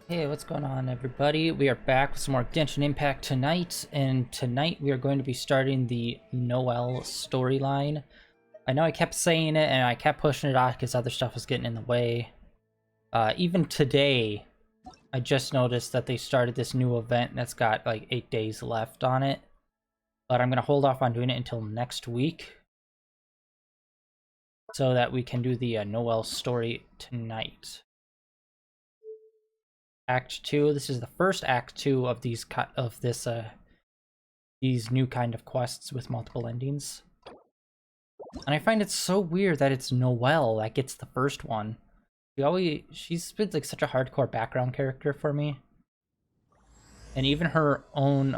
Hey, what's going on, everybody? We are back with some more Genshin Impact tonight, and tonight we are going to be starting the Noelle storyline. I know I kept saying it, and I kept pushing it off because other stuff was getting in the way. Even today, I just noticed that they started this new event that's got like 8 days left on it. But I'm going to hold off on doing it until next week, so that we can do the Noelle story tonight. Act 2. This is the first Act 2 of these new kind of quests with multiple endings. And I find it so weird that it's Noelle that gets the first one. She's been like such a hardcore background character for me. And even her own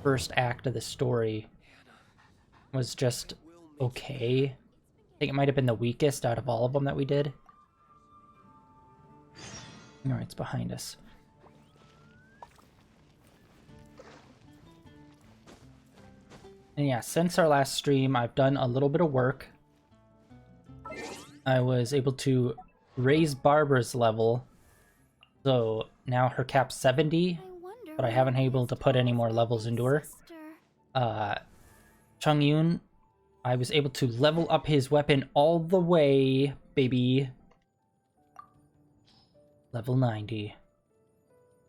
first act of the story was just okay. I think it might have been the weakest out of all of them that we did. Alright, it's behind us. And yeah, since our last stream, I've done a little bit of work. I was able to raise Barbara's level, so now her cap's 70, but I haven't been able to put any more levels into her. Chungyun, I was able to level up his weapon all the way, baby. Level 90.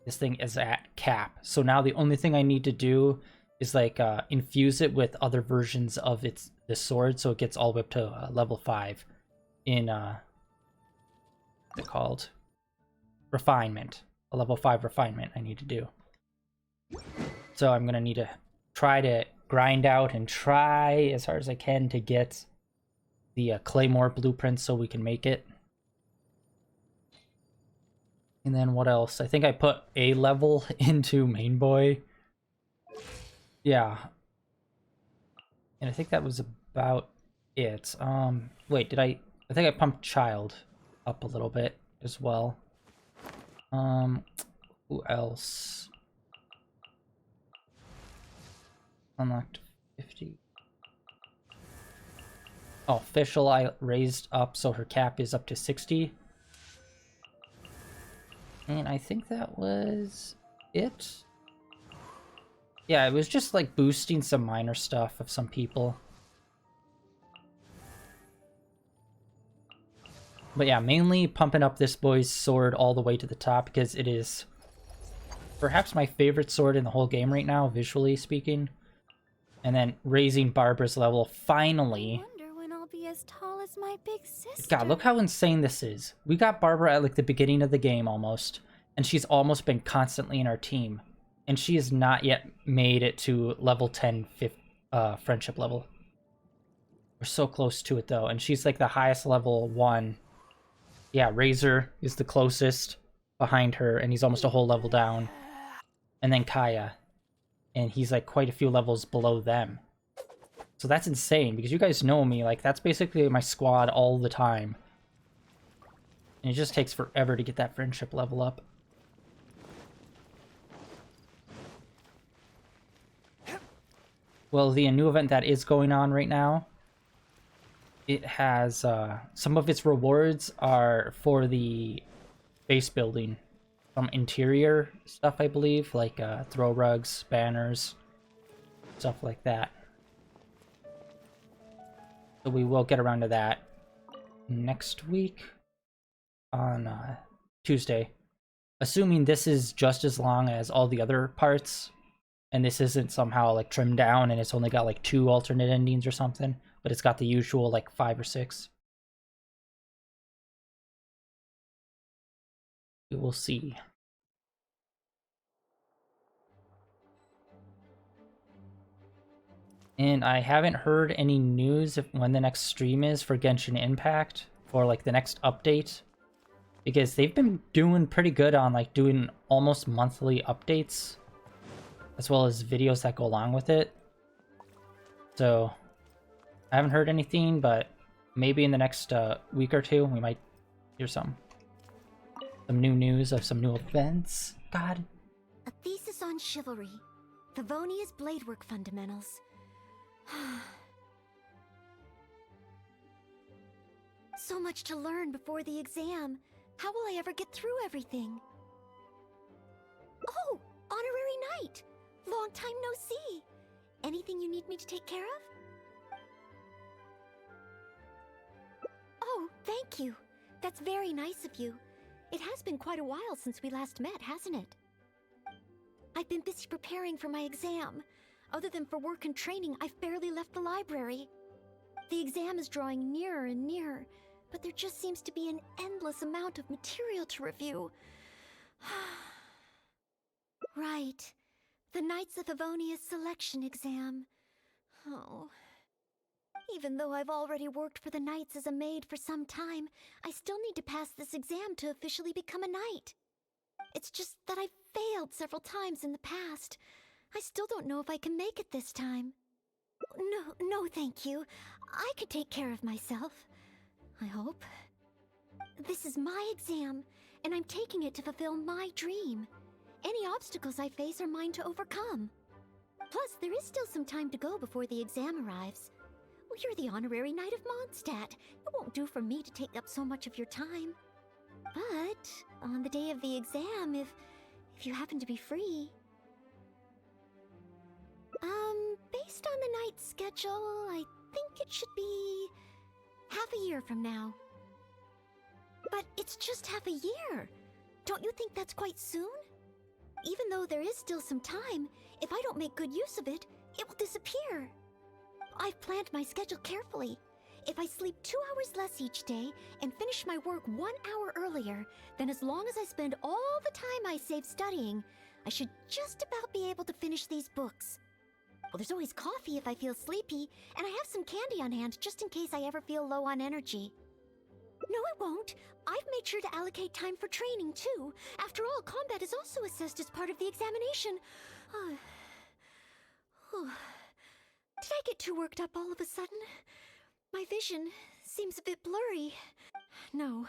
This thing is at cap, so now the only thing I need to do is like infuse it with other versions of the sword, so it gets all the way up to level 5 in what's it called? Refinement. A level 5 refinement I need to do. So I'm gonna need to try to grind out and try as hard as I can to get the Claymore blueprint so we can make it. And then what else? I think I put a level into main boy. Yeah. And I think that was about it. Wait, I think I pumped child up a little bit as well. Who else? Unlocked 50. Oh, official I raised up so her cap is up to 60. And I think that was it. Yeah, it was just like boosting some minor stuff of some people. But yeah, mainly pumping up this boy's sword all the way to the top because it is perhaps my favorite sword in the whole game right now, visually speaking. And then raising Barbara's level finally. I wonder when I'll be as tall as my big sister. God, look how insane this is. We got Barbara at like the beginning of the game almost, and she's almost been constantly in our team. And she has not yet made it to level 10 friendship level. We're so close to it though, and she's like the highest level 1. Yeah, Razor is the closest behind her, and he's almost a whole level down. And then Kaya, and he's like quite a few levels below them. So that's insane, because you guys know me, like that's basically my squad all the time. And it just takes forever to get that friendship level up. Well, the new event that is going on right now, it has, some of its rewards are for the base building. Some interior stuff, I believe, like throw rugs, banners, stuff like that. So we will get around to that next week on Tuesday. Assuming this is just as long as all the other parts, and this isn't somehow like trimmed down and it's only got like 2 alternate endings or something, but it's got the usual like 5 or 6. We will see. And I haven't heard any news of when the next stream is for Genshin Impact, for like the next update, because they've been doing pretty good on like doing almost monthly updates, as well as videos that go along with it. So I haven't heard anything, but maybe in the next week or 2 we might hear some new news of some new events. God. A thesis on chivalry. Favonia's bladework fundamentals. So much to learn before the exam. How will I ever get through everything? Knight! Long time no see. Anything you need me to take care of? Oh, thank you. That's very nice of you. It has been quite a while since we last met, hasn't it? I've been busy preparing for my exam. Other than for work and training, I've barely left the library. The exam is drawing nearer and nearer, but there just seems to be an endless amount of material to review. Right. The Knights of Favonia's selection exam. Oh. Even though I've already worked for the Knights as a maid for some time, I still need to pass this exam to officially become a knight. It's just that I've failed several times in the past. I still don't know if I can make it this time. No, thank you. I can take care of myself. I hope. This is my exam, and I'm taking it to fulfill my dream. Any obstacles I face are mine to overcome. Plus, there is still some time to go before the exam arrives. Well, you're the honorary knight of Mondstadt. It won't do for me to take up so much of your time. But on the day of the exam, if you happen to be free... Based on the knight's schedule, I think it should be half a year from now. But it's just half a year. Don't you think that's quite soon? Even though there is still some time, if I don't make good use of it, it will disappear. I've planned my schedule carefully. If I sleep 2 hours less each day and finish my work 1 hour earlier, then as long as I spend all the time I save studying, I should just about be able to finish these books. Well, there's always coffee if I feel sleepy, and I have some candy on hand just in case I ever feel low on energy. No, it won't. I've made sure to allocate time for training, too. After all, combat is also assessed as part of the examination. Did I get too worked up all of a sudden? My vision seems a bit blurry. No,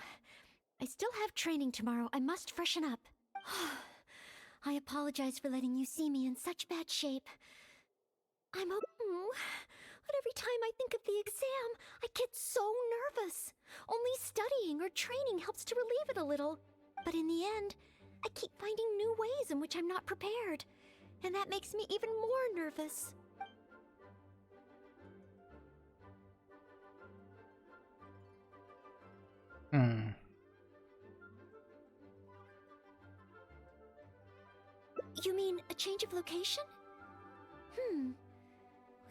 I still have training tomorrow. I must freshen up. I apologize for letting you see me in such bad shape. But every time I think of the exam, I get so nervous. Only studying or training helps to relieve it a little. But in the end, I keep finding new ways in which I'm not prepared. And that makes me even more nervous. You mean a change of location?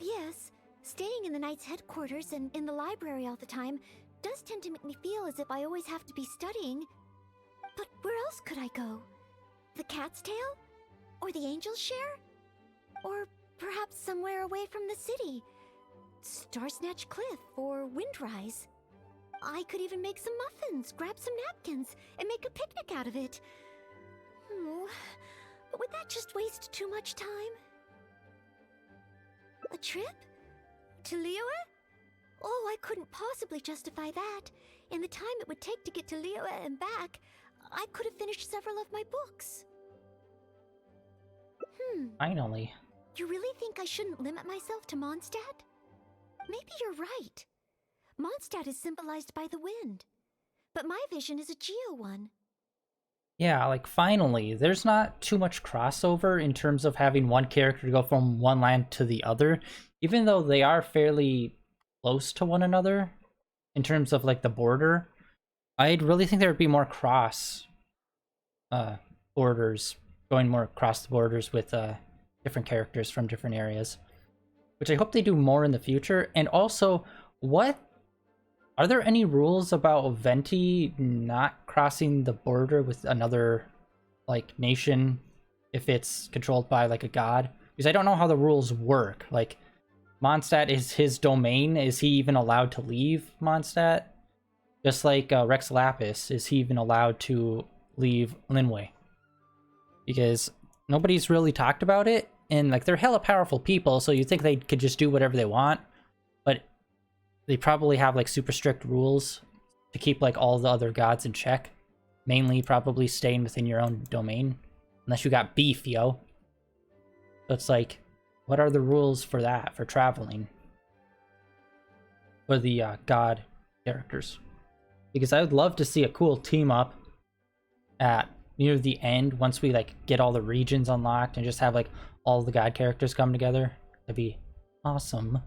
Yes, staying in the Knight's headquarters and in the library all the time does tend to make me feel as if I always have to be studying. But where else could I go? The Cat's Tail? Or the Angel's Share? Or perhaps somewhere away from the city? Starsnatch Cliff or Windrise? I could even make some muffins, grab some napkins, and make a picnic out of it. But would that just waste too much time? A trip? To Liyue? Oh, I couldn't possibly justify that. In the time it would take to get to Liyue and back, I could have finished several of my books. Finally. You really think I shouldn't limit myself to Mondstadt? Maybe you're right. Mondstadt is symbolized by the wind, but my vision is a geo one. Yeah, like finally, there's not too much crossover in terms of having one character go from one land to the other, even though they are fairly close to one another in terms of like the border. I'd really think there would be more cross borders, going more across the borders with different characters from different areas, which I hope they do more in the future. And also, are there any rules about Venti not crossing the border with another, like, nation if it's controlled by, like, a god? Because I don't know how the rules work. Like, Mondstadt is his domain. Is he even allowed to leave Mondstadt? Just like Rex Lapis, is he even allowed to leave Linway? Because nobody's really talked about it, and, like, they're hella powerful people, so you'd think they could just do whatever they want. But they probably have like super strict rules to keep like all the other gods in check. Mainly probably staying within your own domain. Unless you got beef, yo. So it's like, what are the rules for that, for traveling? For the god characters. Because I would love to see a cool team up at near the end, once we like get all the regions unlocked and just have like all the god characters come together. That'd be awesome.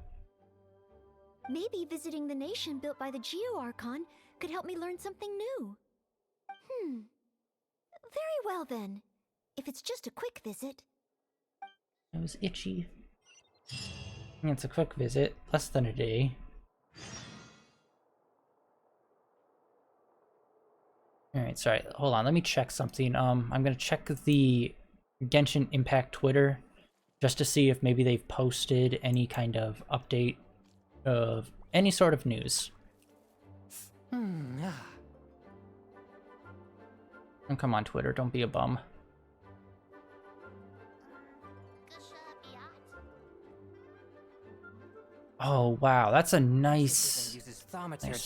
Maybe visiting the nation built by the Geo Archon could help me learn something new. Very well then. If it's just a quick visit. It was itchy. It's a quick visit, less than a day. Alright, sorry, hold on, let me check something. I'm gonna check the Genshin Impact Twitter just to see if maybe they've posted any kind of update of any sort of news. Oh, come on, Twitter, don't be a bum. Oh wow, that's a nice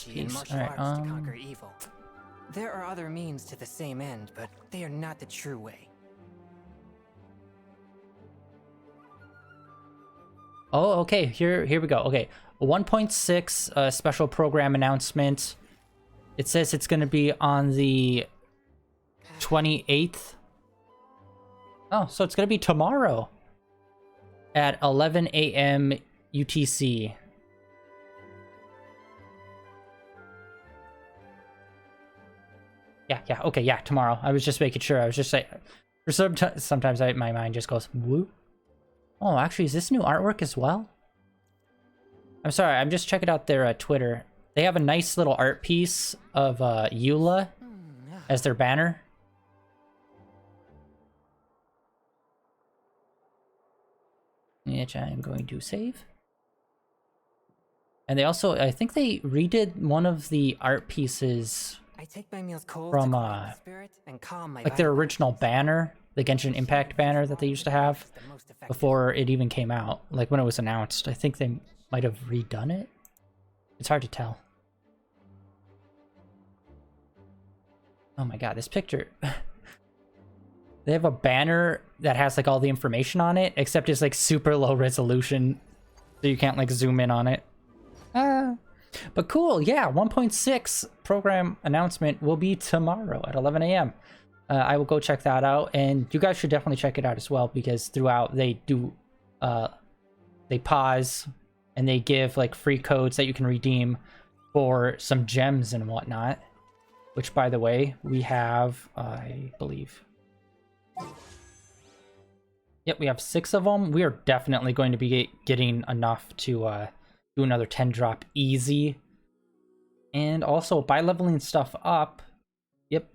piece. Alright, There are other means to the same end, but they are not the true way. oh, okay, here we go. Okay, 1.6 special program announcement. It says it's going to be on the 28th. Oh, so it's going to be tomorrow at 11 a.m. UTC. Yeah, okay, yeah, tomorrow. I was just making sure. I was just like, for sometimes my mind just goes, whoop. Oh, actually, is this new artwork as well? I'm sorry, I'm just checking out their Twitter. They have a nice little art piece of Eula as their banner. Which I'm going to save. And they also, I think they redid one of the art pieces I take my meals cold from to spirit and calm my like their original banner, the Genshin Impact banner that they used to have before it even came out, like when it was announced. I think they might have redone it. It's hard to tell. Oh my god, this picture. They have a banner that has like all the information on it, except it's like super low resolution, so you can't like zoom in on it. But cool, yeah, 1.6 program announcement will be tomorrow at 11 a.m. I will go check that out, and you guys should definitely check it out as well, because throughout they do, they pause and they give like free codes that you can redeem for some gems and whatnot. Which, by the way, we have, I believe. Yep, we have 6 of them. We are definitely going to be getting enough to do another 10 drop easy. And also, by leveling stuff up, yep,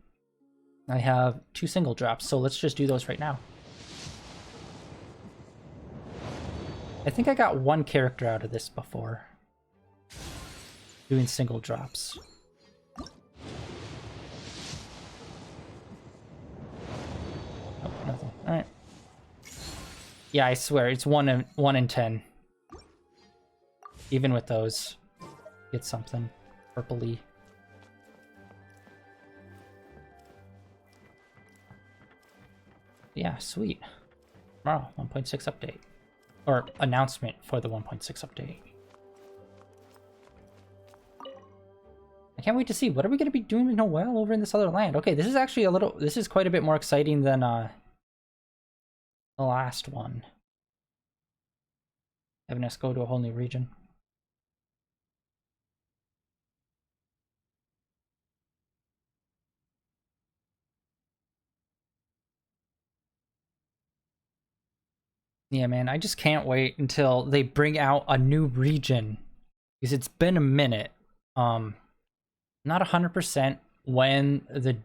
I have 2 single drops, so let's just do those right now. I think I got 1 character out of this before, doing single drops. Oh, nothing. All right. Yeah, I swear it's 1 in 10. Even with those, get something purpley. Yeah, sweet. Tomorrow, 1.6 update. Or announcement for the 1.6 update. I can't wait to see. What are we going to be doing with Noelle over in this other land? Okay, this is actually this is quite a bit more exciting than the last one. Having us go to a whole new region. Yeah, man, I just can't wait until they bring out a new region. Because it's been a minute. Not 100% when the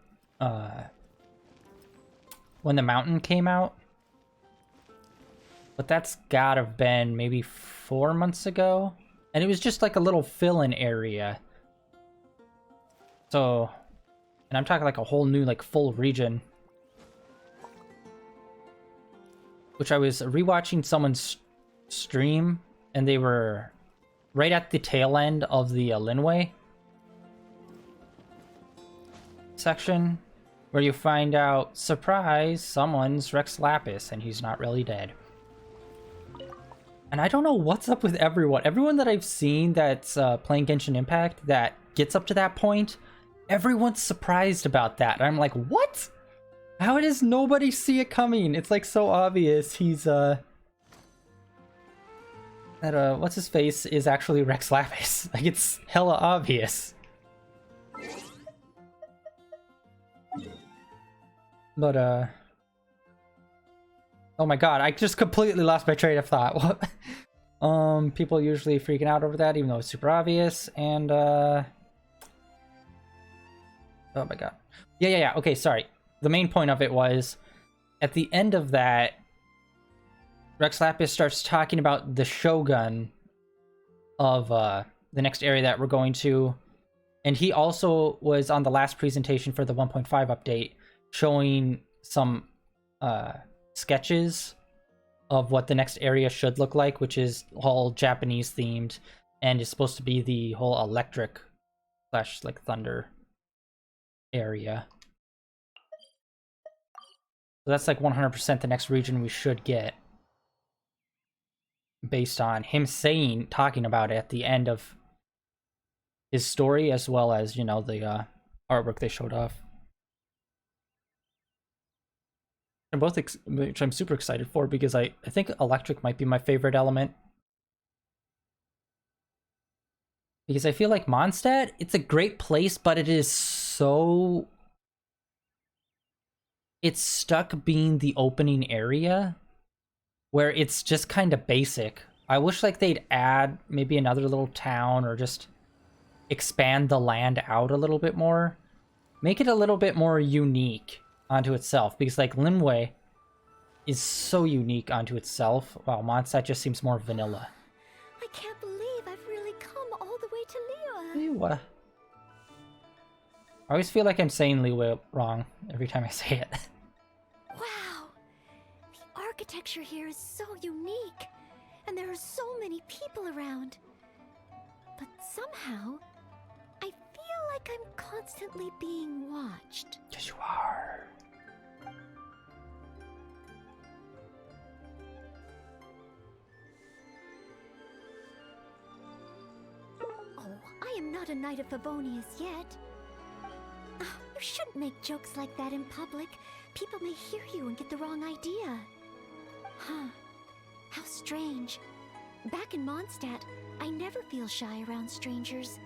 mountain came out. But that's gotta have been maybe 4 months ago. And it was just like a little fill-in area. So, and I'm talking like a whole new like full region. Which I was rewatching someone's stream, and they were right at the tail end of the Linway section, where you find out, surprise, someone's Rex Lapis, and he's not really dead. And I don't know what's up with everyone. Everyone that I've seen that's playing Genshin Impact that gets up to that point, everyone's surprised about that. And I'm like, what? How does nobody see it coming? It's like so obvious. He's that what's his face is actually Rex Lapis. Like it's hella obvious. But oh my god, I just completely lost my train of thought. What? People usually freaking out over that, even though it's super obvious. And oh my god. Yeah. Okay, sorry. The main point of it was at the end of that, Rex Lapis starts talking about the Shogun of the next area that we're going to, and he also was on the last presentation for the 1.5 update, showing some sketches of what the next area should look like, which is all Japanese themed and is supposed to be the whole electric slash like thunder area. So that's like 100% the next region we should get, based on him talking about it at the end of his story, as well as, you know, the artwork they showed off. And both, which I'm super excited for, because I think electric might be my favorite element. Because I feel like Mondstadt, it's a great place, but it is so... It's stuck being the opening area, where it's just kind of basic. I wish like they'd add maybe another little town, or just expand the land out a little bit more. Make it a little bit more unique onto itself, because like Linway is so unique onto itself, while Mondstadt just seems more vanilla. I can't believe I've really come all the way to Liyue. Liyue. I always feel like I'm saying Liyue wrong every time I say it. Wow! The architecture here is so unique, and there are so many people around. But somehow, I feel like I'm constantly being watched. Yes, you are. Oh, I am not a Knight of Favonius yet. You shouldn't make jokes like that in public. People may hear you and get the wrong idea. Huh. How strange. Back in Mondstadt, I never feel shy around strangers.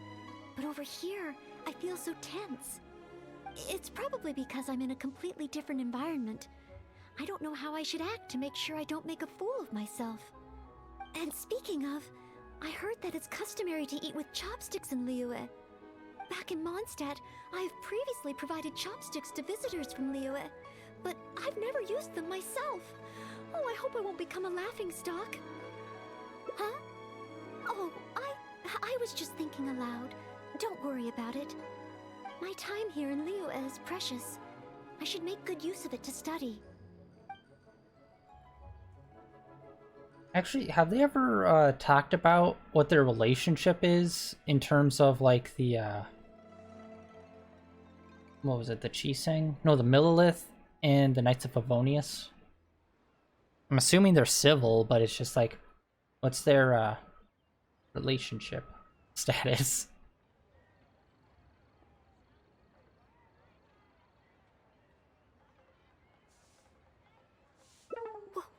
But over here, I feel so tense. It's probably because I'm in a completely different environment. I don't know how I should act to make sure I don't make a fool of myself. And speaking of, I heard that it's customary to eat with chopsticks in Liyue. Back in Mondstadt, I have previously provided chopsticks to visitors from Liyue, but I've never used them myself. Oh, I hope I won't become a laughingstock. Huh? Oh, I was just thinking aloud. Don't worry about it. My time here in Liyue is precious. I should make good use of it to study. Actually, have they ever talked about what their relationship is in terms of like the what was it, the Chiseng? No, the Millilith and the Knights of Favonius? I'm assuming they're civil, but it's just like, what's their relationship status?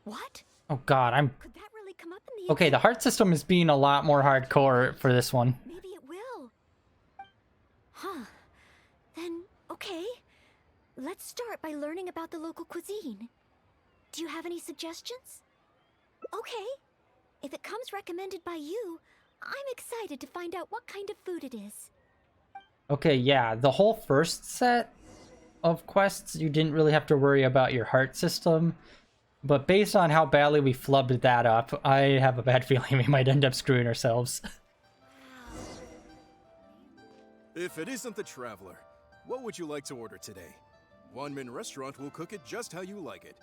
What? Oh god, Could that really come up in the okay, the heart system is being a lot more hardcore for this one. Maybe it will. Huh. Then, okay. Let's start by learning about the local cuisine. Do you have any suggestions? Okay. If it comes recommended by you, I'm excited to find out what kind of food it is. Okay, yeah, the whole first set of quests, you didn't really have to worry about your heart system. But based on how badly we flubbed that up, I have a bad feeling we might end up screwing ourselves. If it isn't the Traveler, what would you like to order today? One Min Restaurant will cook it just how you like it.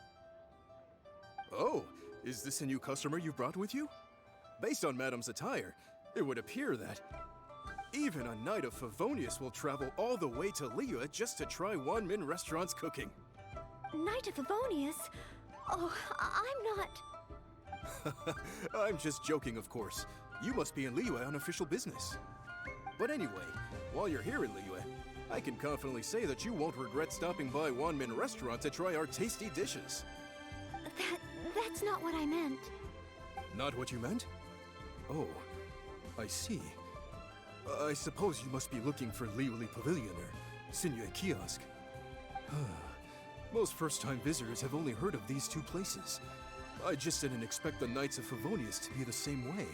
Oh, is this a new customer you've brought with you? Based on Madame's attire, it would appear that even a Knight of Favonius will travel all the way to Liyue just to try One Min Restaurant's cooking. Knight of Favonius? Oh, I'm not... I'm just joking, of course. You must be in Liyue on official business. But anyway, while you're here in Liyue, I can confidently say that you won't regret stopping by Wanmin Restaurant to try our tasty dishes. That's not what I meant. Not what you meant? Oh, I see. I suppose you must be looking for Liuli Pavilion or Sinyue Kiosk. Most first-time visitors have only heard of these two places. I just didn't expect the Knights of Favonius to be the same way.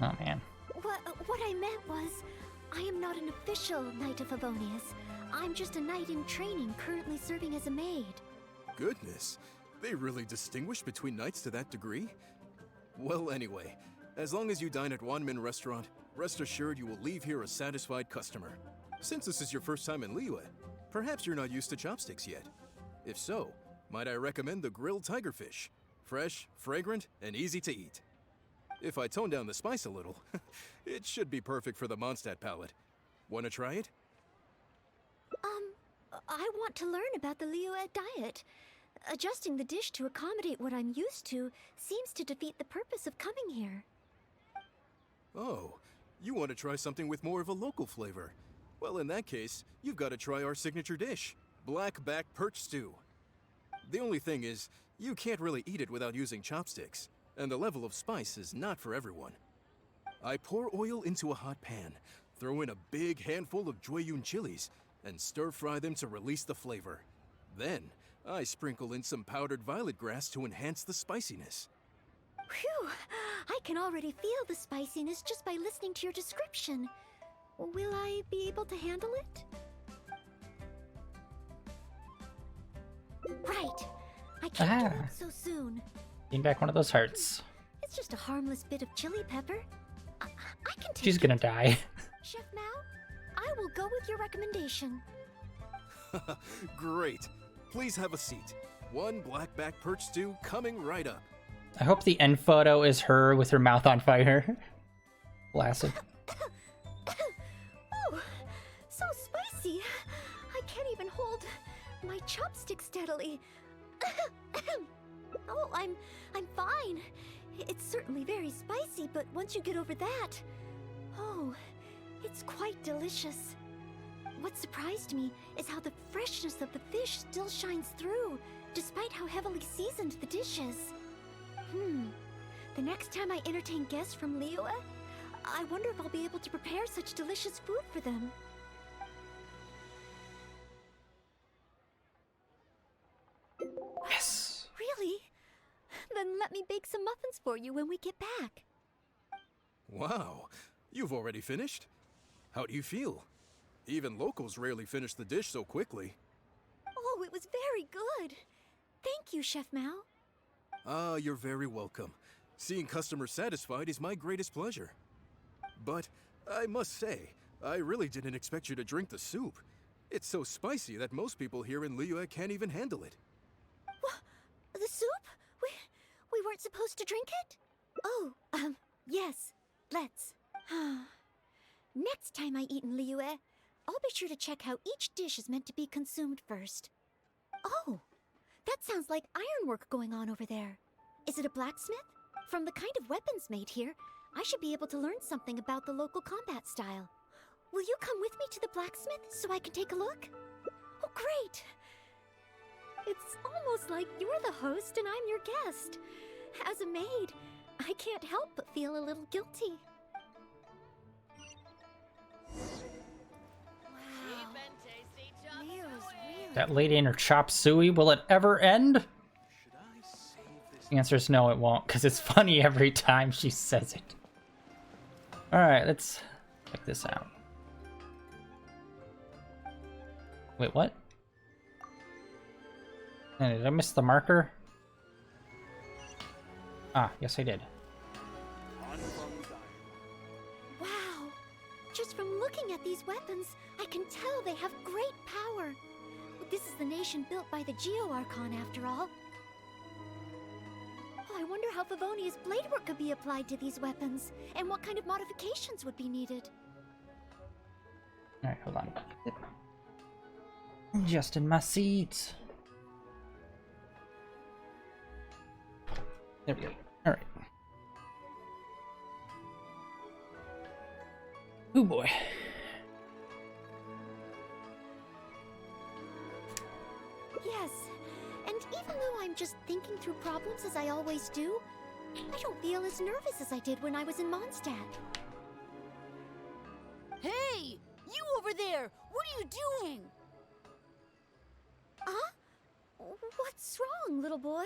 Oh man. What I meant was, I am not an official Knight of Favonius. I'm just a knight in training, currently serving as a maid. Goodness, they really distinguish between knights to that degree? Well, anyway, as long as you dine at Wanmin Restaurant, rest assured you will leave here a satisfied customer. Since this is your first time in Liyue, perhaps you're not used to chopsticks yet. If so, might I recommend the grilled tigerfish? Fresh, fragrant, and easy to eat. If I tone down the spice a little, it should be perfect for the Mondstadt palate. Wanna try it? I want to learn about the Liyue diet. Adjusting the dish to accommodate what I'm used to seems to defeat the purpose of coming here. Oh, you want to try something with more of a local flavor? Well, in that case, you've got to try our signature dish, black back perch stew. The only thing is, you can't really eat it without using chopsticks, and the level of spice is not for everyone. I pour oil into a hot pan, throw in a big handful of Jueyun chilies, and stir-fry them to release the flavor. Then, I sprinkle in some powdered violet grass to enhance the spiciness. Phew! I can already feel the spiciness just by listening to your description. Will I be able to handle it? Right. I can't give up so soon. Getting back one of those hearts. It's just a harmless bit of chili pepper. I can take She's it. gonna die. Chef Mao, I will go with your recommendation. Great. Please have a seat. One blackback perch stew coming right up. I hope the end photo is her with her mouth on fire. Blasted. Oh, so spicy. I can't even hold my chopstick steadily. Oh, I'm fine. It's certainly very spicy, but once you get over that, oh, it's quite delicious. What surprised me is how the freshness of the fish still shines through, despite how heavily seasoned the dish is. The next time I entertain guests from Liyue, I wonder if I'll be able to prepare such delicious food for them. Yes. Really? Then let me bake some muffins for you when we get back. Wow, you've already finished? How do you feel? Even locals rarely finish the dish so quickly. Oh, it was very good. Thank you, Chef Mao. Ah, you're very welcome. Seeing customers satisfied is my greatest pleasure. But I must say, I really didn't expect you to drink the soup. It's so spicy that most people here in Liyue can't even handle it. What? The soup? We weren't supposed to drink it? Oh, yes. Let's. Next time I eat in Liyue, I'll be sure to check how each dish is meant to be consumed first. Oh, that sounds like ironwork going on over there. Is it a blacksmith? From the kind of weapons made here, I should be able to learn something about the local combat style. Will you come with me to the blacksmith so I can take a look? Oh, great! It's almost like you're the host and I'm your guest. As a maid, I can't help but feel a little guilty. That lady and her chop suey, will it ever end? The answer is no, it won't, because it's funny every time she says it. Alright, let's check this out. Wait, what? Did I miss the marker? Ah, yes I did. Wow! Just from looking at these weapons, I can tell they have great power. This is the nation built by the Geo-Archon, after all. Oh, I wonder how Favonia's blade work could be applied to these weapons, and what kind of modifications would be needed. Alright, hold on. Just in my seat. There we go. Alright. Oh boy. though I'm just thinking through problems as I always do, I don't feel as nervous as I did when I was in Mondstadt. Hey! You over there! What are you doing? Huh? What's wrong, little boy?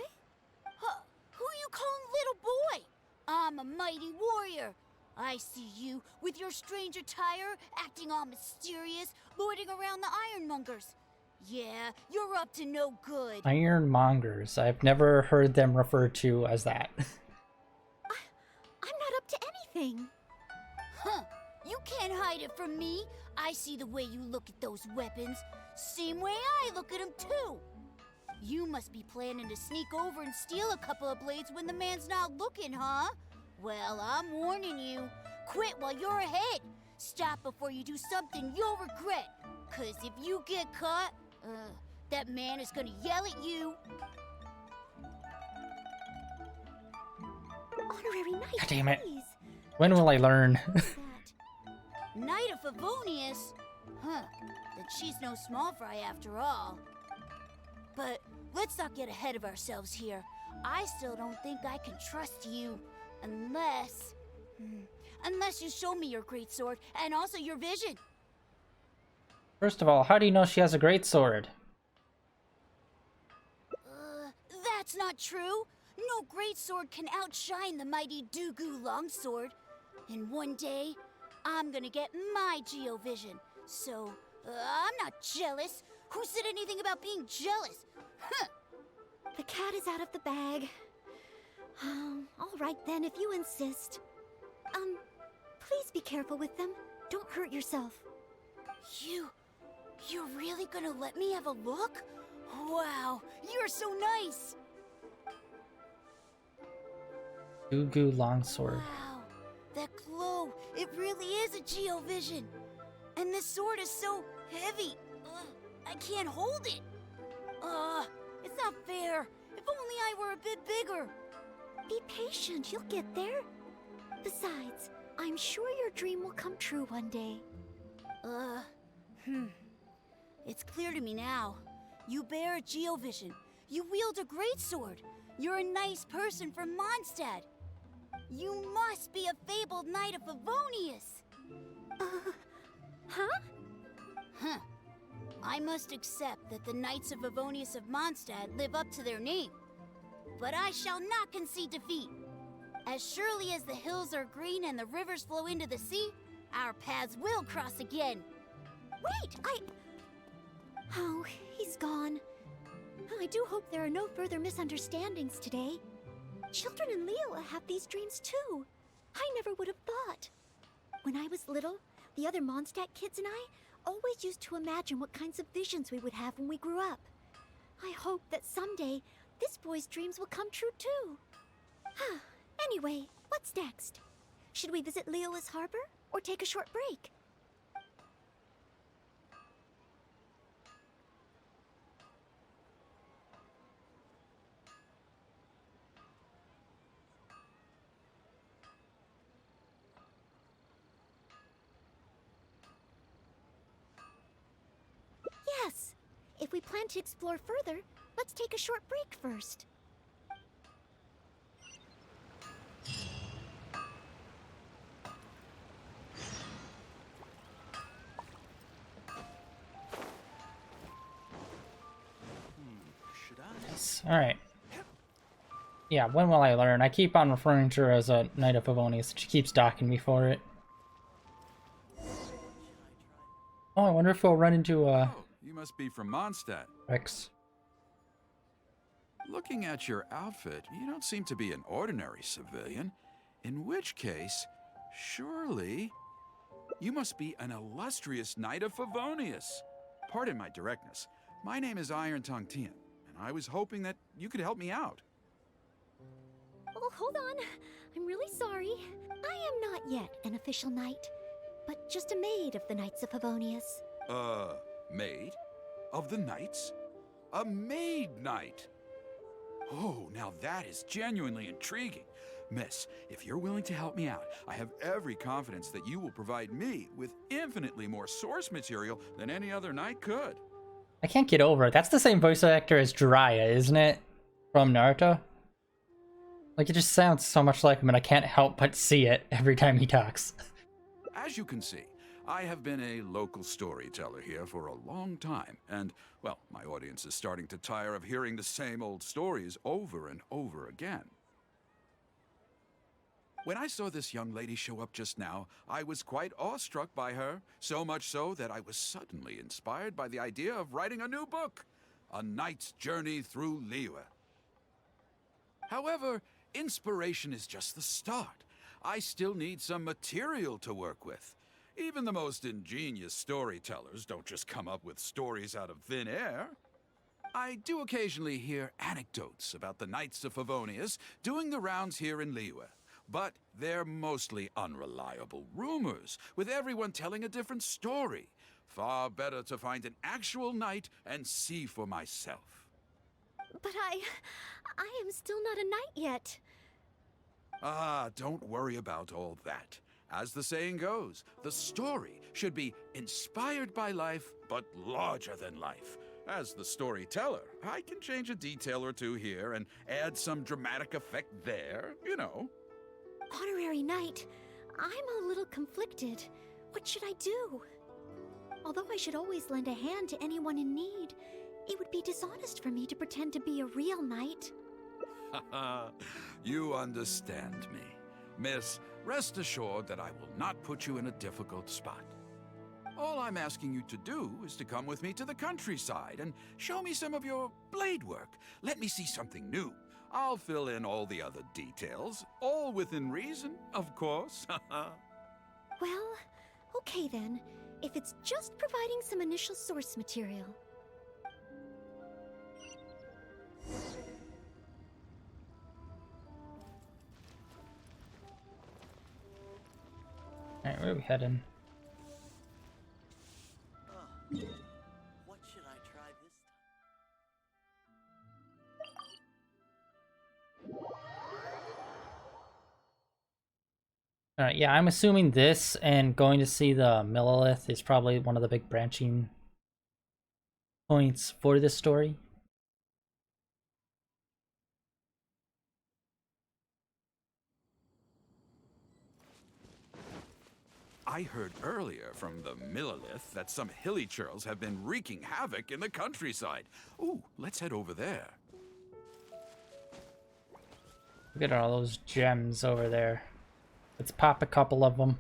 Who you calling little boy? I'm a mighty warrior. I see you with your strange attire, acting all mysterious, lording around the ironmongers. Yeah, you're up to no good. Ironmongers. I've never heard them referred to as that. I'm not up to anything. Huh. You can't hide it from me. I see the way you look at those weapons. Same way I look at them too. You must be planning to sneak over and steal a couple of blades when the man's not looking, huh? Well, I'm warning you. Quit while you're ahead. Stop before you do something you'll regret. 'Cause if you get caught, that man is gonna yell at you. Honorary Knight, God damn it. please. When will I learn? That. Knight of Favonius? Huh, then she's no small fry after all. But let's not get ahead of ourselves here. I still don't think I can trust you. Unless you show me your great sword and also your vision. First of all, how do you know she has a great sword? That's not true. No great sword can outshine the mighty Dugu longsword. And one day, I'm gonna get my Geovision. So, I'm not jealous. Who said anything about being jealous? Huh. The cat is out of the bag. All right then, if you insist. Please be careful with them. Don't hurt yourself. You're really gonna let me have a look? Wow, you're so nice. Gugu longsword. Wow, that glow, it really is a Geovision. And this sword is so heavy. I can't hold it. It's not fair. If only I were a bit bigger. Be patient, you'll get there. Besides, I'm sure your dream will come true one day. It's clear to me now. You bear a Geovision. You wield a great sword. You're a nice person from Mondstadt. You must be a fabled knight of Favonius. Huh? Huh. I must accept that the Knights of Favonius of Mondstadt live up to their name. But I shall not concede defeat. As surely as the hills are green and the rivers flow into the sea, our paths will cross again. Wait, Oh, he's gone. I do hope there are no further misunderstandings today. Children in Leela have these dreams too. I never would have thought. When I was little, the other Mondstadt kids and I always used to imagine what kinds of visions we would have when we grew up. I hope that someday this boy's dreams will come true too. Anyway, what's next? Should we visit Leola's harbor or take a short break? Yes. If we plan to explore further, let's take a short break first. Alright. Yeah, when will I learn? I keep on referring to her as a Knight of Favonius. She keeps docking me for it. Oh, I wonder if we'll run into Oh, you must be from Mondstadt. Rex. Looking at your outfit, you don't seem to be an ordinary civilian. In which case, surely, you must be an illustrious Knight of Favonius. Pardon my directness. My name is Iron Tongue Tian, and I was hoping that you could help me out. Oh, hold on. I'm really sorry. I am not yet an official knight, but just a maid of the Knights of Favonius. Maid? Of the Knights? A maid knight? Oh, now that is genuinely intriguing. Miss, if you're willing to help me out, I have every confidence that you will provide me with infinitely more source material than any other knight could. I can't get over it. That's the same voice actor as Jiraiya, isn't it? From Naruto. Like, it just sounds so much like him, and I can't help but see it every time he talks. As you can see, I have been a local storyteller here for a long time, and, well, my audience is starting to tire of hearing the same old stories over and over again. When I saw this young lady show up just now, I was quite awestruck by her, so much so that I was suddenly inspired by the idea of writing a new book, A Knight's Journey Through Liyue. However, inspiration is just the start. I still need some material to work with. Even the most ingenious storytellers don't just come up with stories out of thin air. I do occasionally hear anecdotes about the Knights of Favonius doing the rounds here in Liyue, but they're mostly unreliable rumors, with everyone telling a different story. Far better to find an actual knight and see for myself. But I am still not a knight yet. Ah, don't worry about all that. As the saying goes, the story should be inspired by life, but larger than life. As the storyteller, I can change a detail or two here and add some dramatic effect there, you know. Honorary knight, I'm a little conflicted. What should I do? Although I should always lend a hand to anyone in need, it would be dishonest for me to pretend to be a real knight. You understand me. Miss, rest assured that I will not put you in a difficult spot. All I'm asking you to do is to come with me to the countryside and show me some of your blade work. Let me see something new. I'll fill in all the other details, all within reason, of course. Well, okay then, if it's just providing some initial source material. Alright, where are we heading? What should I try this time? Alright, yeah, I'm assuming this and going to see the Millilith is probably one of the big branching points for this story. I heard earlier from the Millilith that some hilly churls have been wreaking havoc in the countryside. Ooh, let's head over there. Look at all those gems over there. Let's pop a couple of them.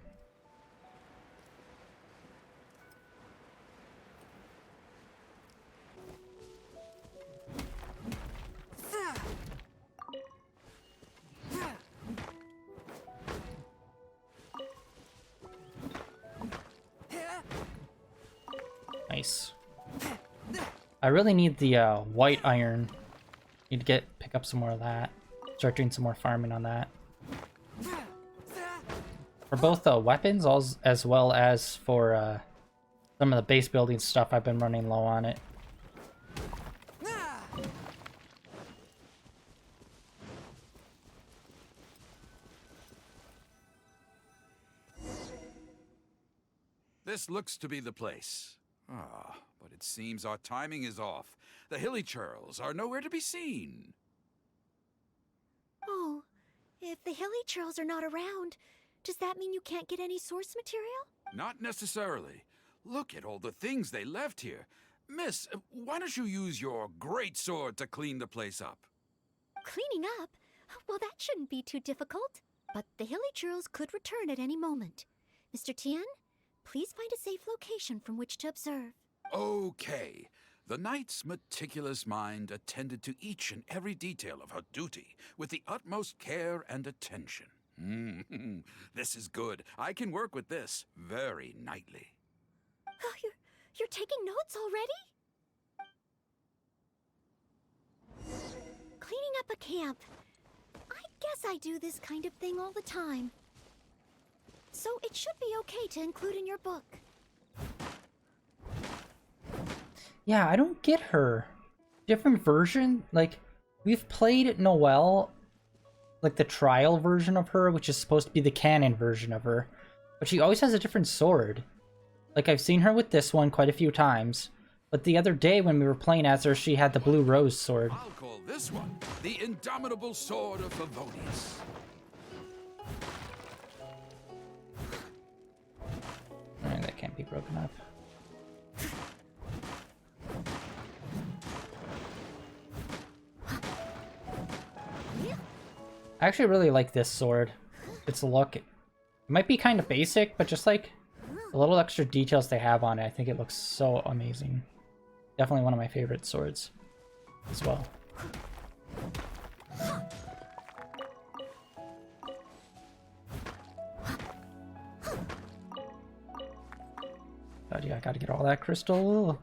Nice. I really need the white iron. Need to pick up some more of that. Start doing some more farming on that. For both the weapons as well as for some of the base building stuff, I've been running low on it. This looks to be the place. Ah, but it seems our timing is off. The hilly churls are nowhere to be seen. Oh, if the hilly churls are not around, does that mean you can't get any source material? Not necessarily. Look at all the things they left here. Miss, why don't you use your great sword to clean the place up? Cleaning up? Well, that shouldn't be too difficult. But the hilly churls could return at any moment. Mr. Tian, please find a safe location from which to observe. Okay. The knight's meticulous mind attended to each and every detail of her duty with the utmost care and attention. This is good. I can work with this very knightly. Oh, you're taking notes already? Cleaning up a camp. I guess I do this kind of thing all the time. So it should be okay to include in your book. Yeah, I don't get her. Different version? Like, we've played Noelle, like the trial version of her, which is supposed to be the canon version of her. But she always has a different sword. Like, I've seen her with this one quite a few times. But the other day when we were playing as her, she had the blue rose sword. I'll call this one the Indomitable Sword of Favonius. Alright, that can't be broken up. I actually really like this sword. Its look. It might be kind of basic, but just like the little extra details they have on it, I think it looks so amazing. Definitely one of my favorite swords as well. God, yeah, I gotta get all that crystal.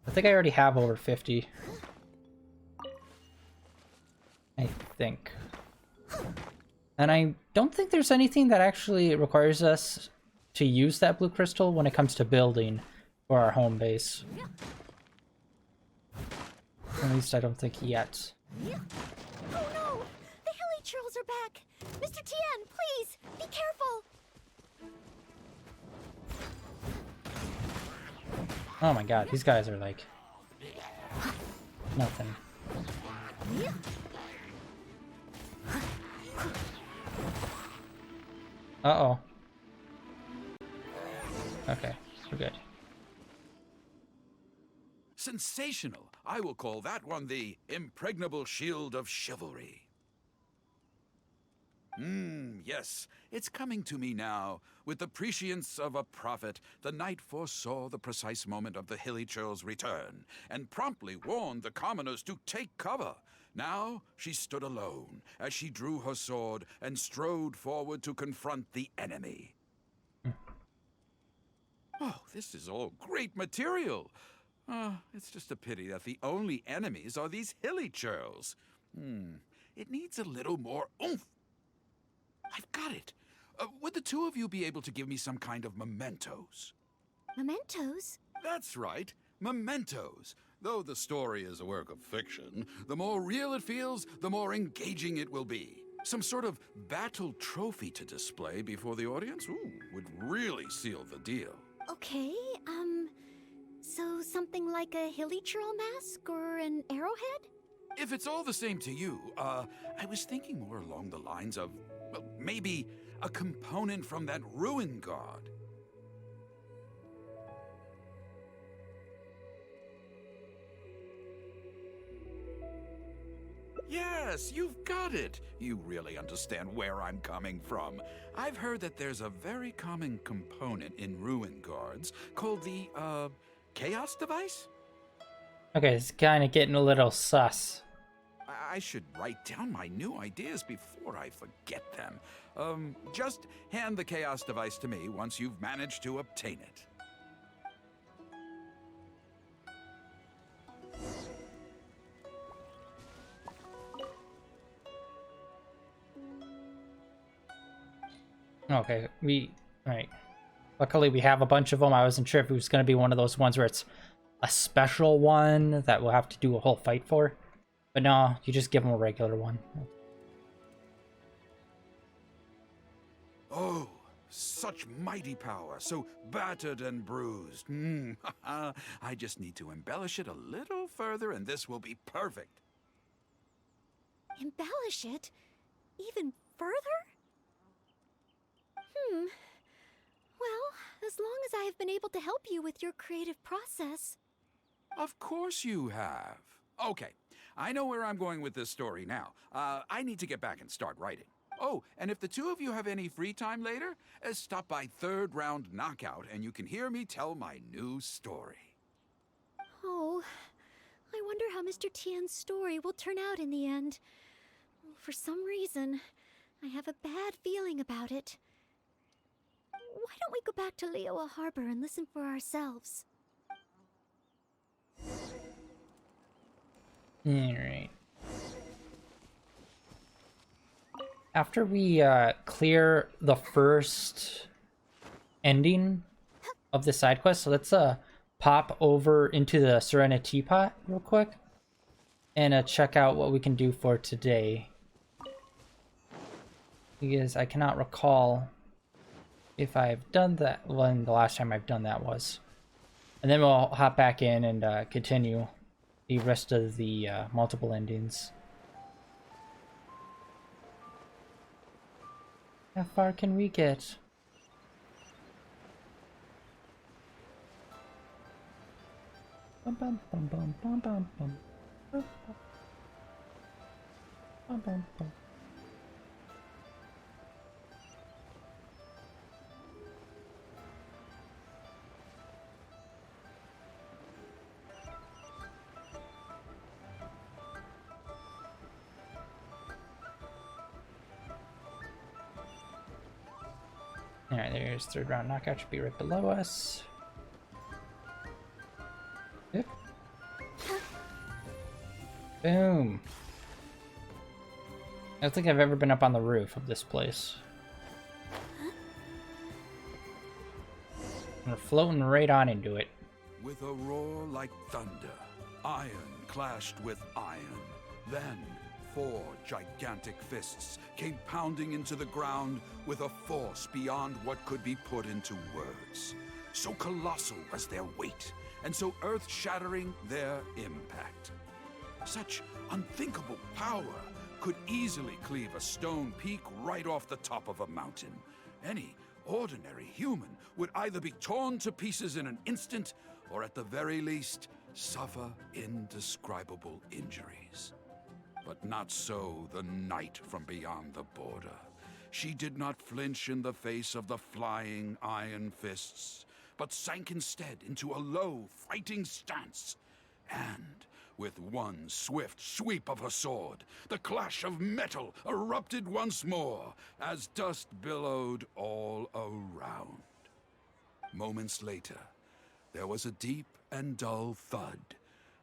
I think I already have over 50. I think. And I don't think there's anything that actually requires us to use that blue crystal when it comes to building for our home base. At least I don't think yet. Oh no! The hilly churls are back! Mr. Tien, please, be careful! Oh my god, these guys are like... nothing. Uh-oh. Okay, we're good. Sensational. I will call that one the Impregnable Shield of Chivalry. Yes, it's coming to me now. With the prescience of a prophet, the knight foresaw the precise moment of the hilly churl's return, and promptly warned the commoners to take cover. Now she stood alone, as she drew her sword and strode forward to confront the enemy. Oh, this is all great material. It's just a pity that the only enemies are these hilly churls. It needs a little more oomph. I've got it. Would the two of you be able to give me some kind of mementos? Mementos? That's right, mementos. Though the story is a work of fiction, the more real it feels, the more engaging it will be. Some sort of battle trophy to display before the audience would really seal the deal. Okay, so something like a hilly churl mask or an arrowhead? If it's all the same to you, I was thinking more along the lines of, well, maybe a component from that ruin god. Yes, you've got it. You really understand where I'm coming from. I've heard that there's a very common component in ruin guards called the, chaos device? Okay, it's kind of getting a little sus. I should write down my new ideas before I forget them. Just hand the chaos device to me once you've managed to obtain it. Okay, right. Luckily we have a bunch of them. I wasn't sure if it was going to be one of those ones where it's a special one that we'll have to do a whole fight for. But no, you just give them a regular one. Oh, such mighty power, so battered and bruised. I just need to embellish it a little further and this will be perfect. Embellish it? Even further? Well, as long as I have been able to help you with your creative process. Of course you have. Okay, I know where I'm going with this story now. I need to get back and start writing. Oh, and if the two of you have any free time later, stop by Third Round Knockout and you can hear me tell my new story. Oh, I wonder how Mr. Tien's story will turn out in the end. For some reason, I have a bad feeling about it. Why don't we go back to Liyue Harbor and listen for ourselves? Alright. After we clear the first ending of the side quest, so let's pop over into the Serenity Pot real quick and check out what we can do for today. Because I cannot recall if I've done that when the last time I've done that was. And then we'll hop back in and continue the rest of the multiple endings. How far can we get? Bum, bum, bum, bum, bum, bum, bum. Bum, bum, bum, bum. Alright, there's third round knockout, should be right below us. Yep. Boom. I don't think I've ever been up on the roof of this place. We're floating right on into it. With a roar like thunder, iron clashed with iron. Then, 4 gigantic fists came pounding into the ground with a force beyond what could be put into words. So colossal was their weight, and so earth-shattering their impact. Such unthinkable power could easily cleave a stone peak right off the top of a mountain. Any ordinary human would either be torn to pieces in an instant, or at the very least, suffer indescribable injuries. But not so the knight from beyond the border. She did not flinch in the face of the flying iron fists, but sank instead into a low, fighting stance. And with one swift sweep of her sword, the clash of metal erupted once more as dust billowed all around. Moments later, there was a deep and dull thud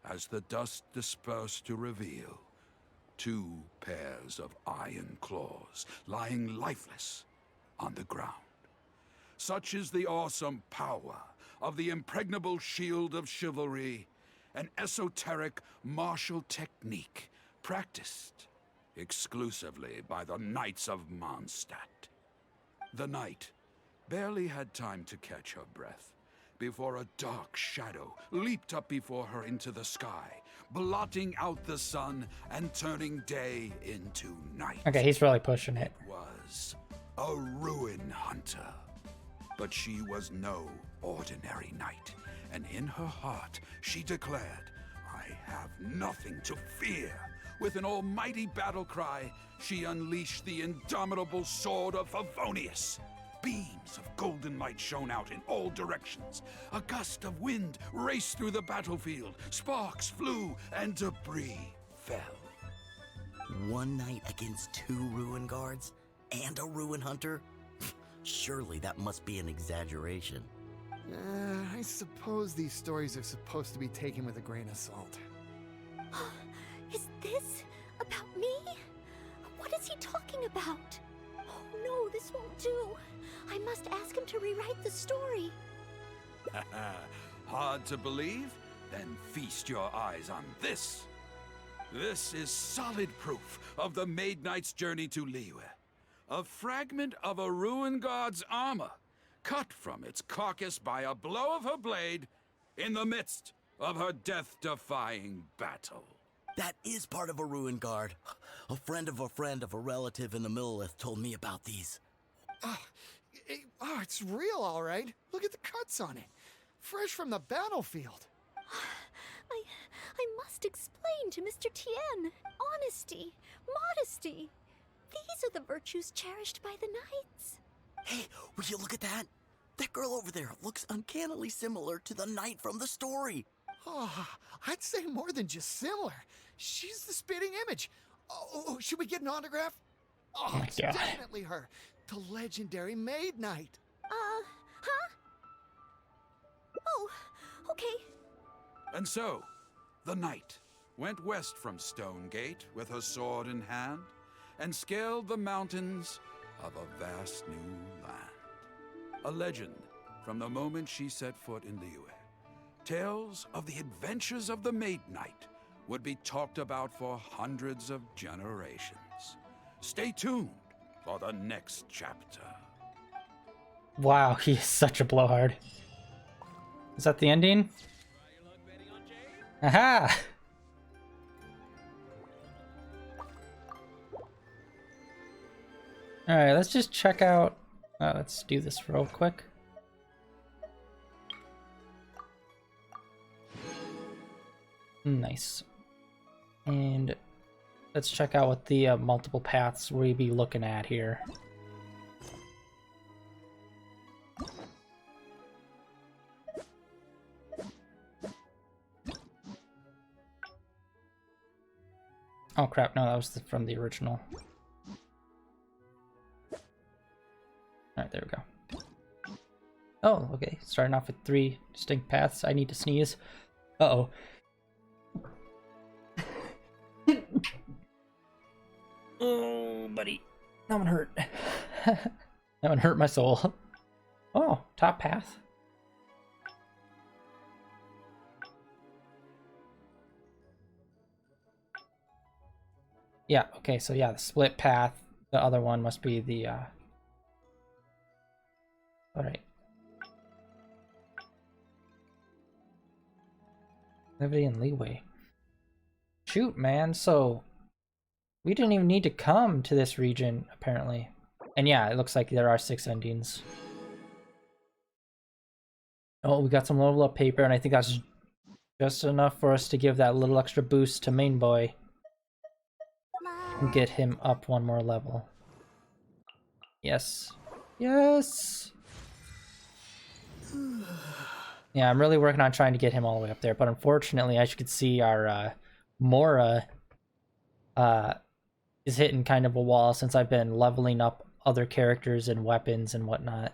as the dust dispersed to reveal 2 pairs of iron claws lying lifeless on the ground. Such is the awesome power of the impregnable shield of chivalry, an esoteric martial technique practiced exclusively by the Knights of Mondstadt. The knight barely had time to catch her breath before a dark shadow leaped up before her into the sky, blotting out the sun and turning day into night. Okay, he's really pushing it. It was a ruin hunter. But she was no ordinary knight, and in her heart she declared, "I have nothing to fear." With an almighty battle cry, she unleashed the indomitable sword of Favonius. Beams of golden light shone out in all directions. A gust of wind raced through the battlefield. Sparks flew and debris fell. One knight against 2 ruin guards and a ruin hunter? Surely that must be an exaggeration. I suppose these stories are supposed to be taken with a grain of salt. Is this about me? What is he talking about? Oh no, this won't do. I must ask him to rewrite the story. Hard to believe? Then feast your eyes on this. This is solid proof of the Maid Knight's journey to Liyue. A fragment of a ruin god's armor, cut from its carcass by a blow of her blade in the midst of her death-defying battle. That is part of a ruin guard. A friend of a relative in the Millelith told me about these. It's real, all right. Look at the cuts on it. Fresh from the battlefield. I must explain to Mr. Tien. Honesty, modesty. These are the virtues cherished by the knights. Hey, will you look at that? That girl over there looks uncannily similar to the knight from the story. Oh, I'd say more than just similar. She's the spitting image. Oh, should we get an autograph? Oh, my it's God. definitely her. The legendary Maid Knight. Huh? Oh, okay. And so, the knight went west from Stonegate with her sword in hand and scaled the mountains of a vast new land. A legend from the moment she set foot in Liyue. Tales of the adventures of the Maid Knight would be talked about for hundreds of generations. Stay tuned for the next chapter. Wow, he is such a blowhard. Is that the ending? Aha! Alright, let's just check out... let's do this real quick. Nice. And let's check out what the multiple paths we be looking at here. Oh crap, no, that was from the original. Alright, there we go. Oh, okay. Starting off with 3 distinct paths. I need to sneeze. Uh-oh. Oh, buddy. That one hurt. That one hurt my soul. Oh, top path. Yeah, okay, so yeah, the split path. The other one must be the, Alright. Levity and leeway. Shoot, man, so... we didn't even need to come to this region, apparently. And yeah, it looks like there are 6 endings. Oh, we got some level up paper, and I think that's just enough for us to give that little extra boost to main boy. And get him up 1 more level. Yes. Yes! Yeah, I'm really working on trying to get him all the way up there, but unfortunately, as you can see, our Mora is hitting kind of a wall since I've been leveling up other characters and weapons and whatnot.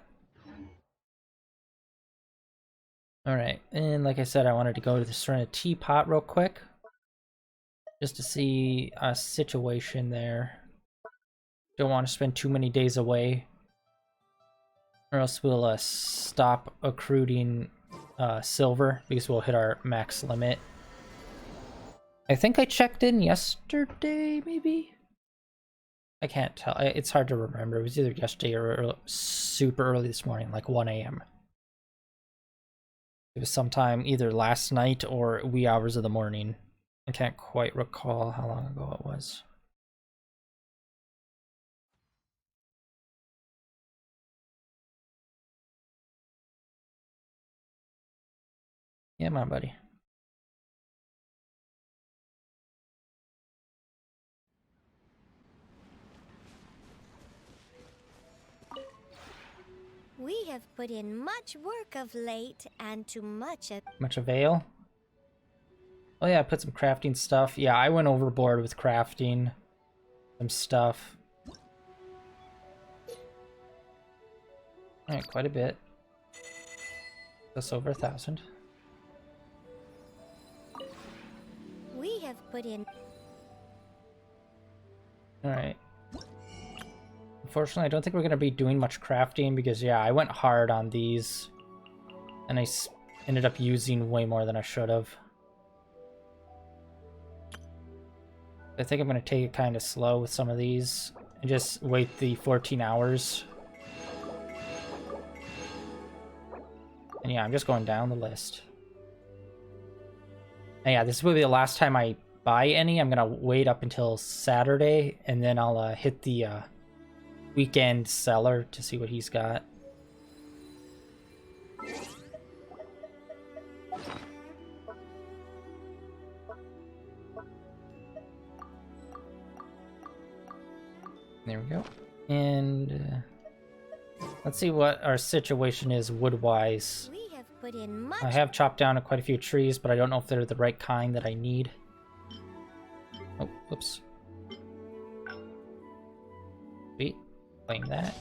Alright, and like I said, I wanted to go to the Serena Teapot real quick. Just to see a situation there. Don't want to spend too many days away. Or else we'll stop accruing silver because we'll hit our max limit. I think I checked in yesterday, maybe? I can't tell. It's hard to remember. It was either yesterday or super early this morning, like 1 a.m. It was sometime either last night or wee hours of the morning. I can't quite recall how long ago it was. Yeah, my buddy. We have put in much work of late, and to much avail. Oh yeah, I put some crafting stuff. Yeah, I went overboard with crafting some stuff. Alright, quite a bit. Just over 1,000. We have put in. Alright. Unfortunately, I don't think we're going to be doing much crafting because, yeah, I went hard on these. And I ended up using way more than I should have. I think I'm going to take it kind of slow with some of these. And just wait the 14 hours. And yeah, I'm just going down the list. And yeah, this will be the last time I buy any. I'm going to wait up until Saturday. And then I'll hit the weekend seller to see what he's got. There we go. And let's see what our situation is wood-wise. We have put in much. I have chopped down quite a few trees, but I don't know if they're the right kind that I need. Oh, whoops. Sweet. Claim that.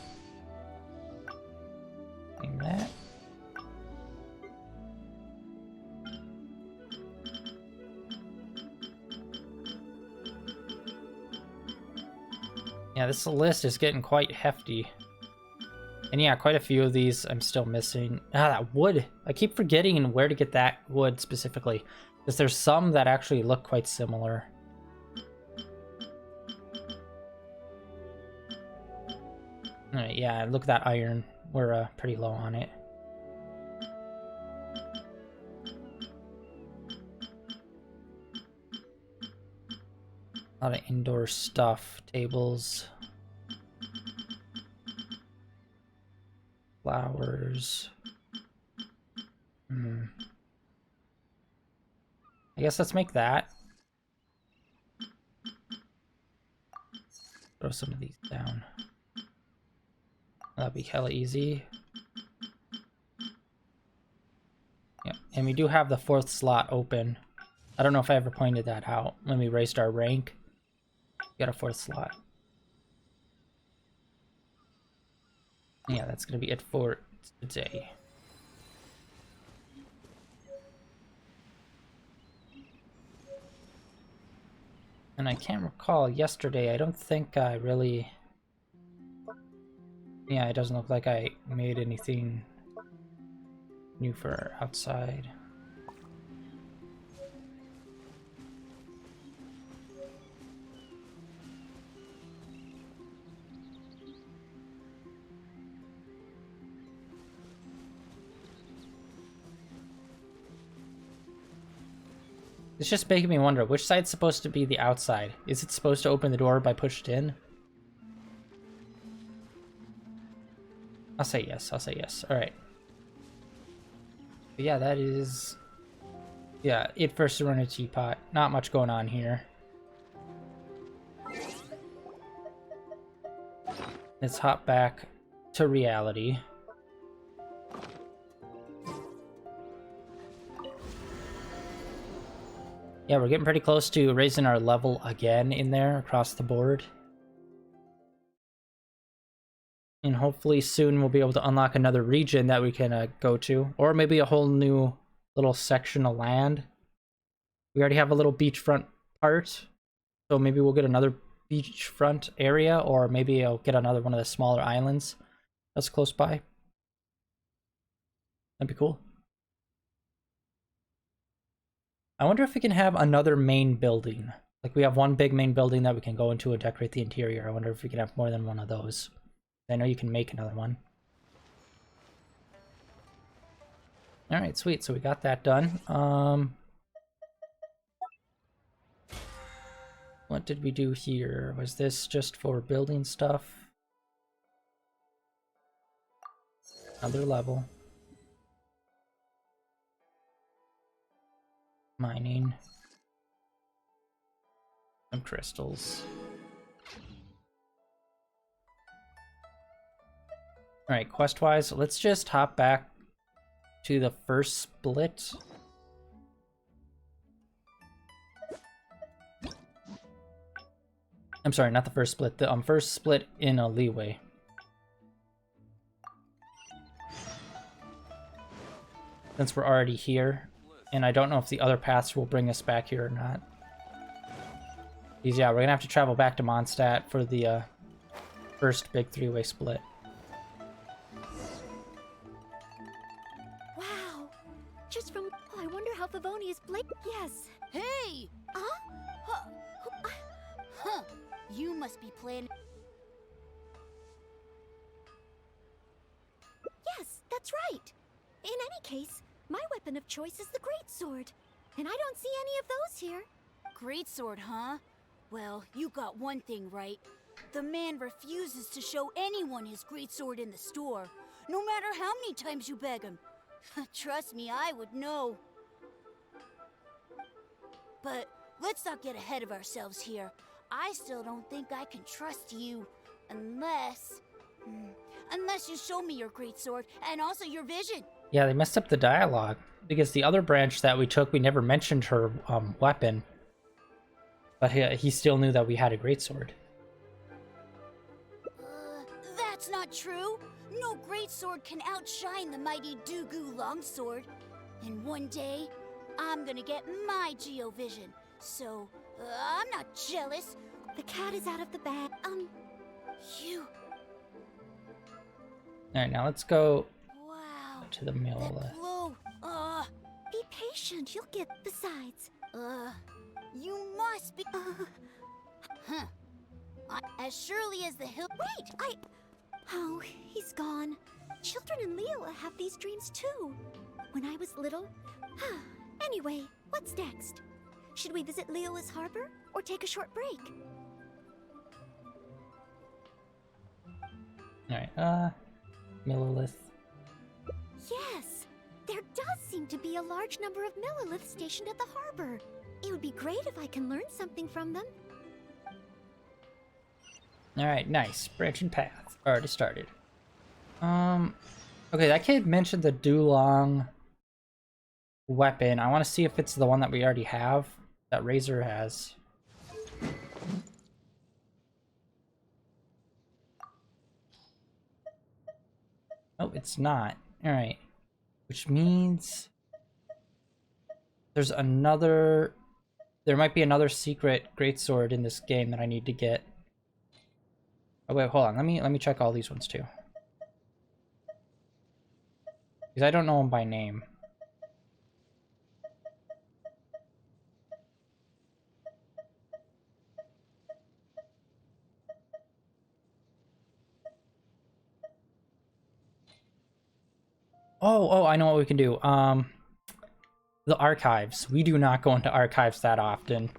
Claim that. Yeah, this list is getting quite hefty. And yeah, quite a few of these I'm still missing. Ah, that wood. I keep forgetting where to get that wood specifically. Because there's some that actually look quite similar. Alright, yeah, look at that iron. We're pretty low on it. A lot of indoor stuff, tables, flowers. I guess let's make that. Throw some of these down. That'll be hella easy. Yeah, and we do have the 4th slot open. I don't know if I ever pointed that out when we raised our rank. We got a 4th slot. Yeah, that's gonna be it for today. And I can't recall yesterday, I don't think I really... Yeah, it doesn't look like I made anything new for outside. It's just making me wonder, which side's supposed to be the outside? Is it supposed to open the door by pushed in? I'll say yes, I'll say yes. Alright. But yeah, that is... Yeah, it for Serenity Pot. Not much going on here. Let's hop back to reality. Yeah, we're getting pretty close to raising our level again in there across the board. And hopefully soon we'll be able to unlock another region that we can go to. Or maybe a whole new little section of land. We already have a little beachfront part. So maybe we'll get another beachfront area. Or maybe I'll get another one of the smaller islands that's close by. That'd be cool. I wonder if we can have another main building. Like we have one big main building that we can go into and decorate the interior. I wonder if we can have more than one of those. I know you can make another one. Alright, sweet. So we got that done. What did we do here? Was this just for building stuff? Another level. Mining. Some crystals. Alright, quest-wise, let's just hop back to the first split. I'm sorry, not the first split. The first split in a leeway. Since we're already here. And I don't know if the other paths will bring us back here or not. Because, yeah, we're gonna have to travel back to Mondstadt for the first big 3-way split. Wow! Just from... Oh, I wonder how Favonius Blake... Yes! Hey! Huh? Huh. You must be planning... Yes, that's right! In any case, my weapon of choice is the greatsword. And I don't see any of those here. Greatsword, huh? Well, you got one thing right. The man refuses to show anyone his greatsword in the store, no matter how many times you beg him. Trust me, I would know. But let's not get ahead of ourselves here. I still don't think I can trust you, unless you show me your greatsword and also your vision. Yeah, they messed up the dialogue. Because the other branch that we took, we never mentioned her weapon. But he still knew that we had a greatsword. That's not true. No greatsword can outshine the mighty Dugu longsword. And one day, I'm gonna get my Geovision. So, I'm not jealous. The cat is out of the bag. You... Alright, now let's go Wow. to the mill. That blow. Be patient, you'll get... Besides... You must be... Huh. As surely as the hill... Wait, Oh, he's gone. Children in Leola have these dreams too. When I was little... Anyway, what's next? Should we visit Leolith Harbor or take a short break? Alright, Millilith. Yes! There does seem to be a large number of Milliliths stationed at the harbor. It would be great if I can learn something from them. Alright, nice. Branching path. Already started. Okay, that kid mentioned the Dulong weapon. I want to see if it's the one that we already have, that Razor has. Oh, it's not. Alright. Which means there's another... There might be another secret greatsword in this game that I need to get. Oh wait, hold on. Let me check all these ones too. Because I don't know them by name. Oh, I know what we can do. The archives. We do not go into archives that often.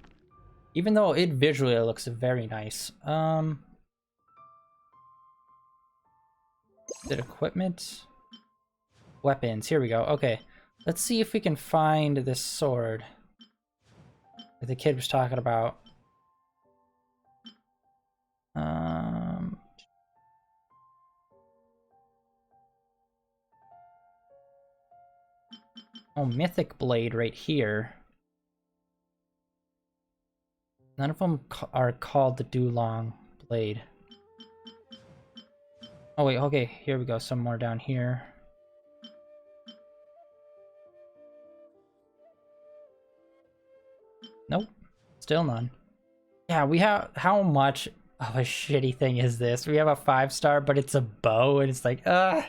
Even though it visually looks very nice. Is it equipment? Weapons. Here we go. Okay. Let's see if we can find this sword that the kid was talking about. Oh, Mythic Blade right here. None of them are called the Dulong Blade. Oh wait, okay, here we go. Some more down here. Nope, still none. Yeah, we have... How much of a shitty thing is this? We have a 5-star, but it's a bow, and it's like, my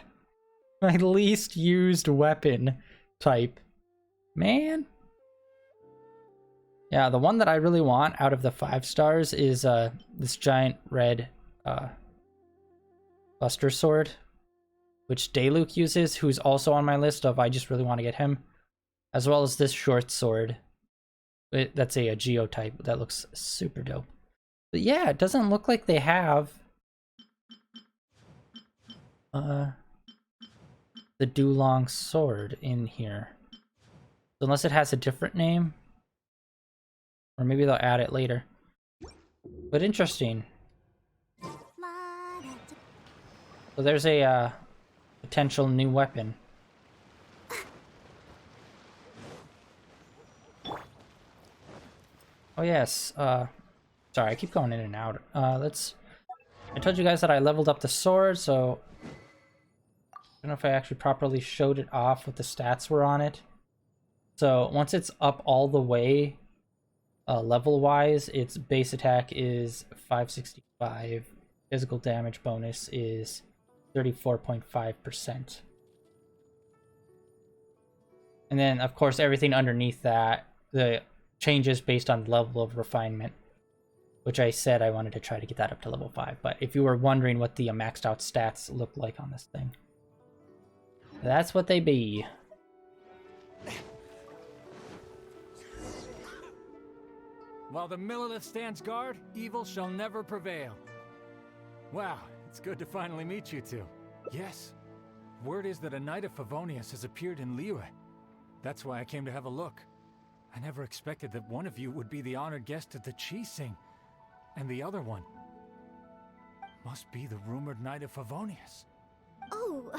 least used weapon type. Man. Yeah, the one that I really want out of the 5 stars is this giant red Buster Sword, which Dayluk uses, who's also on my list of I just really want to get him, as well as this short sword. That's a geotype that looks super dope. But yeah, it doesn't look like they have the Dulong sword in here. Unless it has a different name. Or maybe they'll add it later. But interesting. So there's a potential new weapon. Oh yes, sorry, I keep going in and out. I told you guys that I leveled up the sword, so I don't know if I actually properly showed it off what the stats were on it. So once it's up all the way, level-wise, its base attack is 565. Physical damage bonus is 34.5%. And then, of course, everything underneath that, the changes based on level of refinement, which I said I wanted to try to get that up to level 5. But if you were wondering what the maxed out stats look like on this thing, that's what they be. While the Millilith stands guard, evil shall never prevail. Wow, it's good to finally meet you two. Yes, word is that a Knight of Favonius has appeared in Liyue. That's why I came to have a look. I never expected that one of you would be the honored guest at the Chi-Sing, and the other one must be the rumored Knight of Favonius. Oh,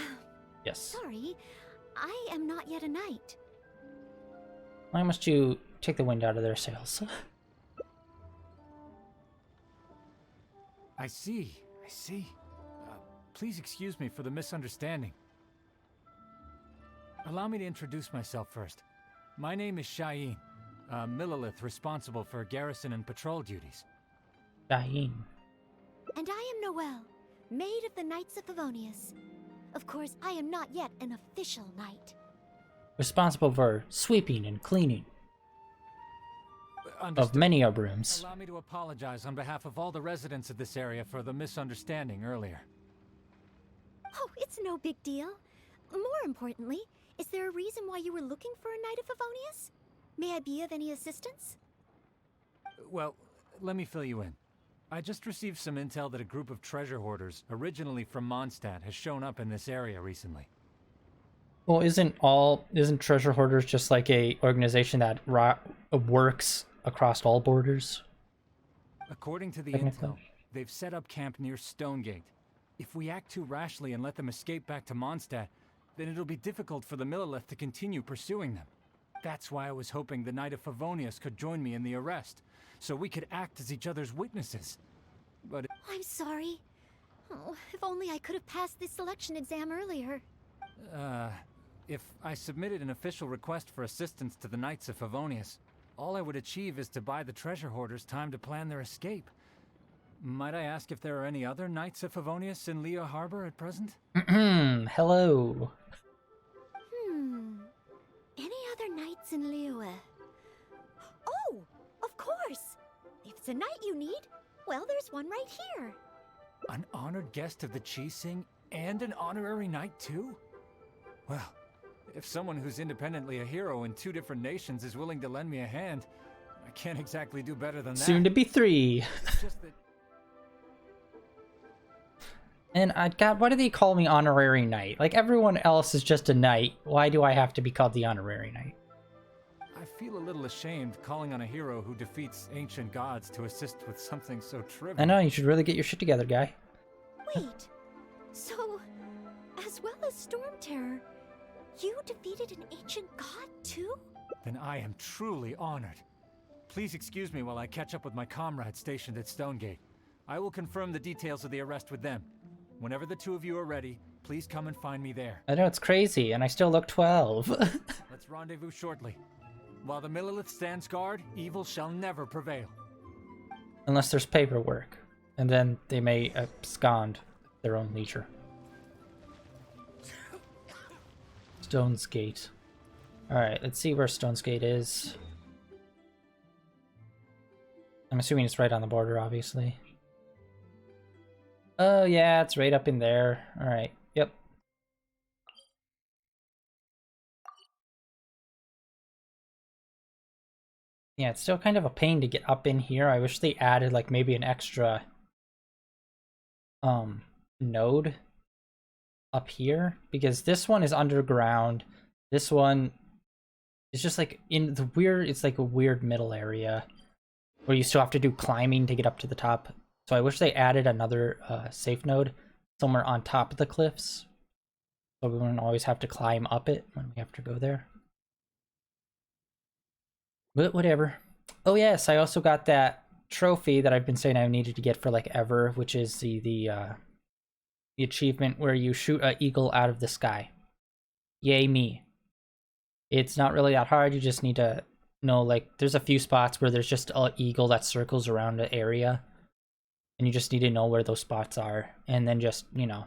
Yes. sorry. I am not yet a knight. Why must you take the wind out of their sails? I see. Please excuse me for the misunderstanding. Allow me to introduce myself first. My name is Shayeen, Millilith responsible for garrison and patrol duties. Shayeen. And I am Noelle, maid of the Knights of Favonius. Of course, I am not yet an official knight. Responsible for sweeping and cleaning of Understood. many of rooms. Allow me to apologize on behalf of all the residents of this area for the misunderstanding earlier. Oh, it's no big deal. More importantly, is there a reason why you were looking for a Knight of Favonius? May I be of any assistance? Well, let me fill you in. I just received some intel that a group of treasure hoarders, originally from Mondstadt, has shown up in this area recently. Well, isn't treasure hoarders just like a organization that works across all borders? According to the Technically. intel, they've set up camp near Stonegate. If we act too rashly and let them escape back to Mondstadt, then it'll be difficult for the Millelith to continue pursuing them. That's why I was hoping the Knight of Favonius could join me in the arrest, so we could act as each other's witnesses. But I'm sorry. Oh, if only I could have passed this selection exam earlier. if I submitted an official request for assistance to the Knights of Favonius, all I would achieve is to buy the treasure hoarders time to plan their escape. Might I ask if there are any other Knights of Favonius in Leo Harbor at present? Hello. Any other knights in Liyue? Oh, of course! If it's a knight you need, well, there's one right here. An honored guest of the Chi-Sing and an honorary knight too? Well, if someone who's independently a hero in 2 different nations is willing to lend me a hand, I can't exactly do better than that. Soon to be 3. It's just that... And God, why do they call me honorary knight? Like, everyone else is just a knight. Why do I have to be called the honorary knight? I feel a little ashamed calling on a hero who defeats ancient gods to assist with something so trivial. I know, you should really get your shit together, guy. Wait, so, as well as Storm Terror, you defeated an ancient god too? Then I am truly honored. Please excuse me while I catch up with my comrades stationed at Stonegate. I will confirm the details of the arrest with them. Whenever the 2 of you are ready, please come and find me there. I know, it's crazy, and I still look 12. Let's rendezvous shortly. While the Millelith stands guard, evil shall never prevail. Unless there's paperwork. And then they may abscond at their own leisure. Stone's Gate. Alright, let's see where Stone's Gate is. I'm assuming it's right on the border, obviously. Oh yeah, it's right up in there. Alright, yep. Yeah, it's still kind of a pain to get up in here. I wish they added like maybe an extra node up here, because this one is underground. This one is just like in the weird, it's like a weird middle area where you still have to do climbing to get up to the top. So I wish they added another safe node somewhere on top of the cliffs, so we wouldn't always have to climb up it when we have to go there. But whatever. Oh yes, I also got that trophy that I've been saying I needed to get for like ever, which is the achievement where you shoot an eagle out of the sky. Yay me. It's not really that hard, you just need to know, like, there's a few spots where there's just an eagle that circles around the area. And you just need to know where those spots are. And then just, you know,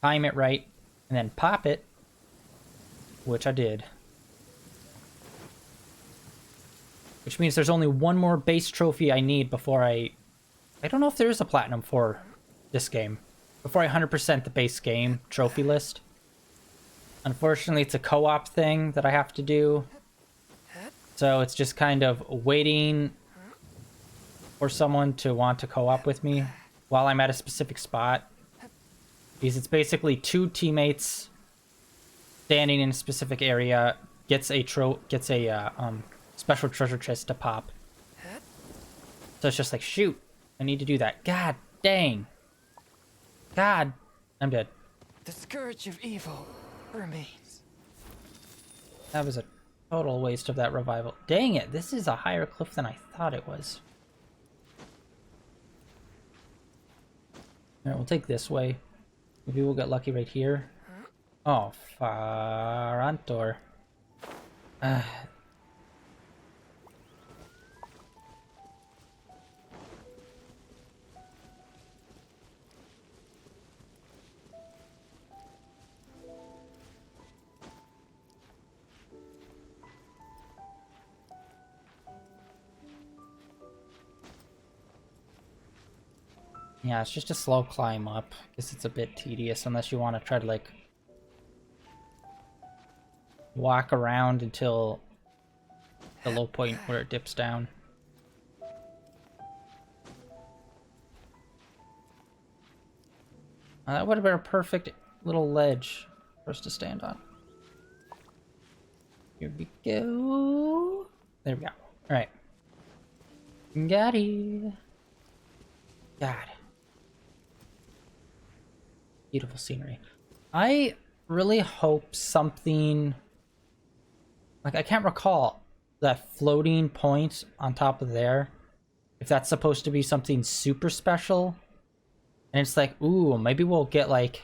time it right. And then pop it. Which I did. Which means there's only one more base trophy I need before I don't know if there is a platinum for this game. Before I 100% the base game trophy list. Unfortunately, it's a co-op thing that I have to do. So it's just kind of waiting for someone to want to co-op with me while I'm at a specific spot. Because it's basically 2 teammates standing in a specific area gets a special treasure chest to pop. So it's just like, shoot, I need to do that. God dang. God, I'm dead. The scourge of evil remains. That was a total waste of that revival. Dang it, this is a higher cliff than I thought it was. Alright, we'll take this way. Maybe we'll get lucky right here. Oh, Farantor. Yeah, it's just a slow climb up. Guess it's a bit tedious unless you want to try to, like, walk around until the low point where it dips down. That would have been a perfect little ledge for us to stand on. Here we go. There we go. Alright. Got it. God. Beautiful scenery. I really hope something... Like, I can't recall that floating point on top of there. If that's supposed to be something super special. And it's like, ooh, maybe we'll get, like,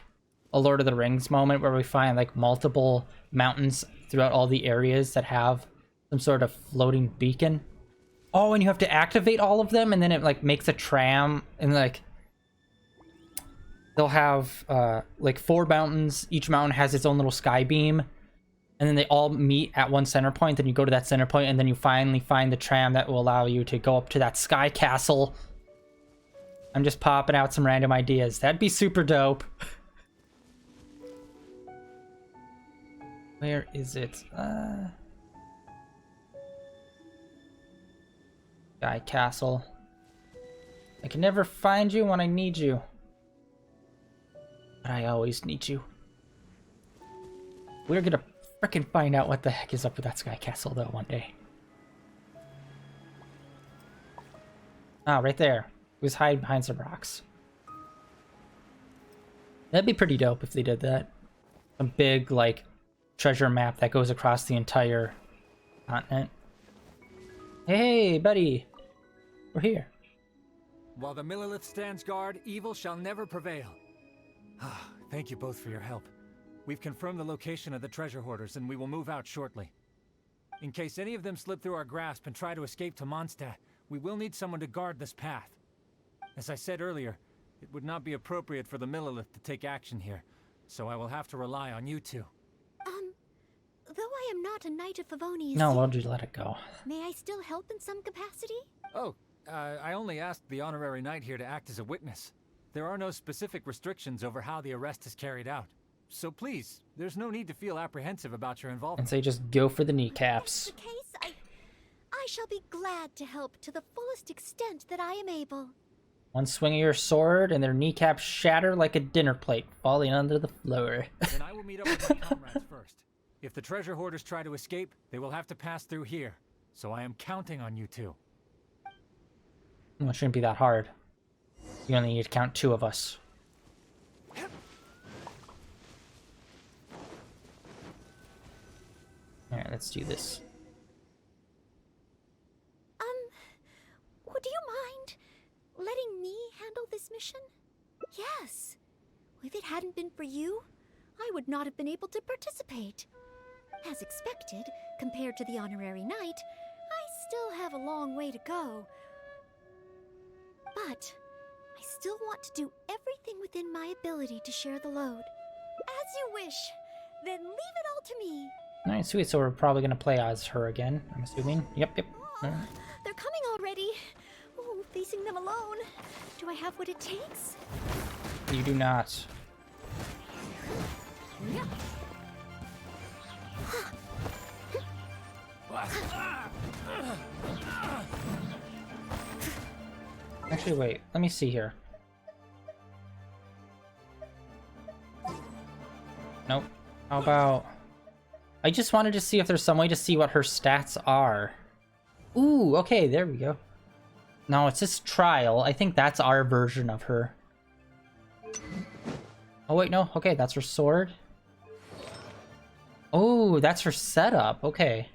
a Lord of the Rings moment where we find, like, multiple mountains throughout all the areas that have some sort of floating beacon. Oh, and you have to activate all of them, and then it, like, makes a tram, and, like... They'll have, like, 4 mountains. Each mountain has its own little sky beam. And then they all meet at one center point. Then you go to that center point, and then you finally find the tram that will allow you to go up to that sky castle. I'm just popping out some random ideas. That'd be super dope. Where is it? Sky castle. I can never find you when I need you. But I always need you. We're gonna frickin' find out what the heck is up with that sky castle, though, one day. Ah, right there. It was hiding behind some rocks. That'd be pretty dope if they did that. A big, like, treasure map that goes across the entire continent. Hey, buddy! We're here. While the Millelith stands guard, evil shall never prevail. Thank you both for your help. We've confirmed the location of the treasure hoarders, and we will move out shortly. In case any of them slip through our grasp and try to escape to Mondstadt, we will need someone to guard this path. As I said earlier, it would not be appropriate for the Millelith to take action here, so I will have to rely on you two. Though I am not a Knight of Favonius... No, why don't you let it go? May I still help in some capacity? Oh, I only asked the honorary knight here to act as a witness. There are no specific restrictions over how the arrest is carried out. So please, there's no need to feel apprehensive about your involvement. And say just go for the kneecaps. If that's the case, I shall be glad to help to the fullest extent that I am able. One swing of your sword, and their kneecaps shatter like a dinner plate, falling under the floor. Then I will meet up with my comrades first. If the treasure hoarders try to escape, they will have to pass through here. So I am counting on you two. Well, it shouldn't be that hard. You only need to count 2 of us. Alright, let's do this. Would you mind letting me handle this mission? Yes. If it hadn't been for you, I would not have been able to participate. As expected, compared to the honorary knight, I still have a long way to go. But I still want to do everything within my ability to share the load. As you wish. Then leave it all to me. Alright, sweet. So we're probably going to play as her again, I'm assuming. Yep. Oh, they're coming already. Oh, facing them alone. Do I have what it takes? You do not. Yeah. Actually, wait. Let me see here. Nope. How about... I just wanted to see if there's some way to see what her stats are. Ooh, okay, there we go. No, it's this trial. I think that's our version of her. Oh, wait, no. Okay, that's her sword. Oh, that's her setup. Okay.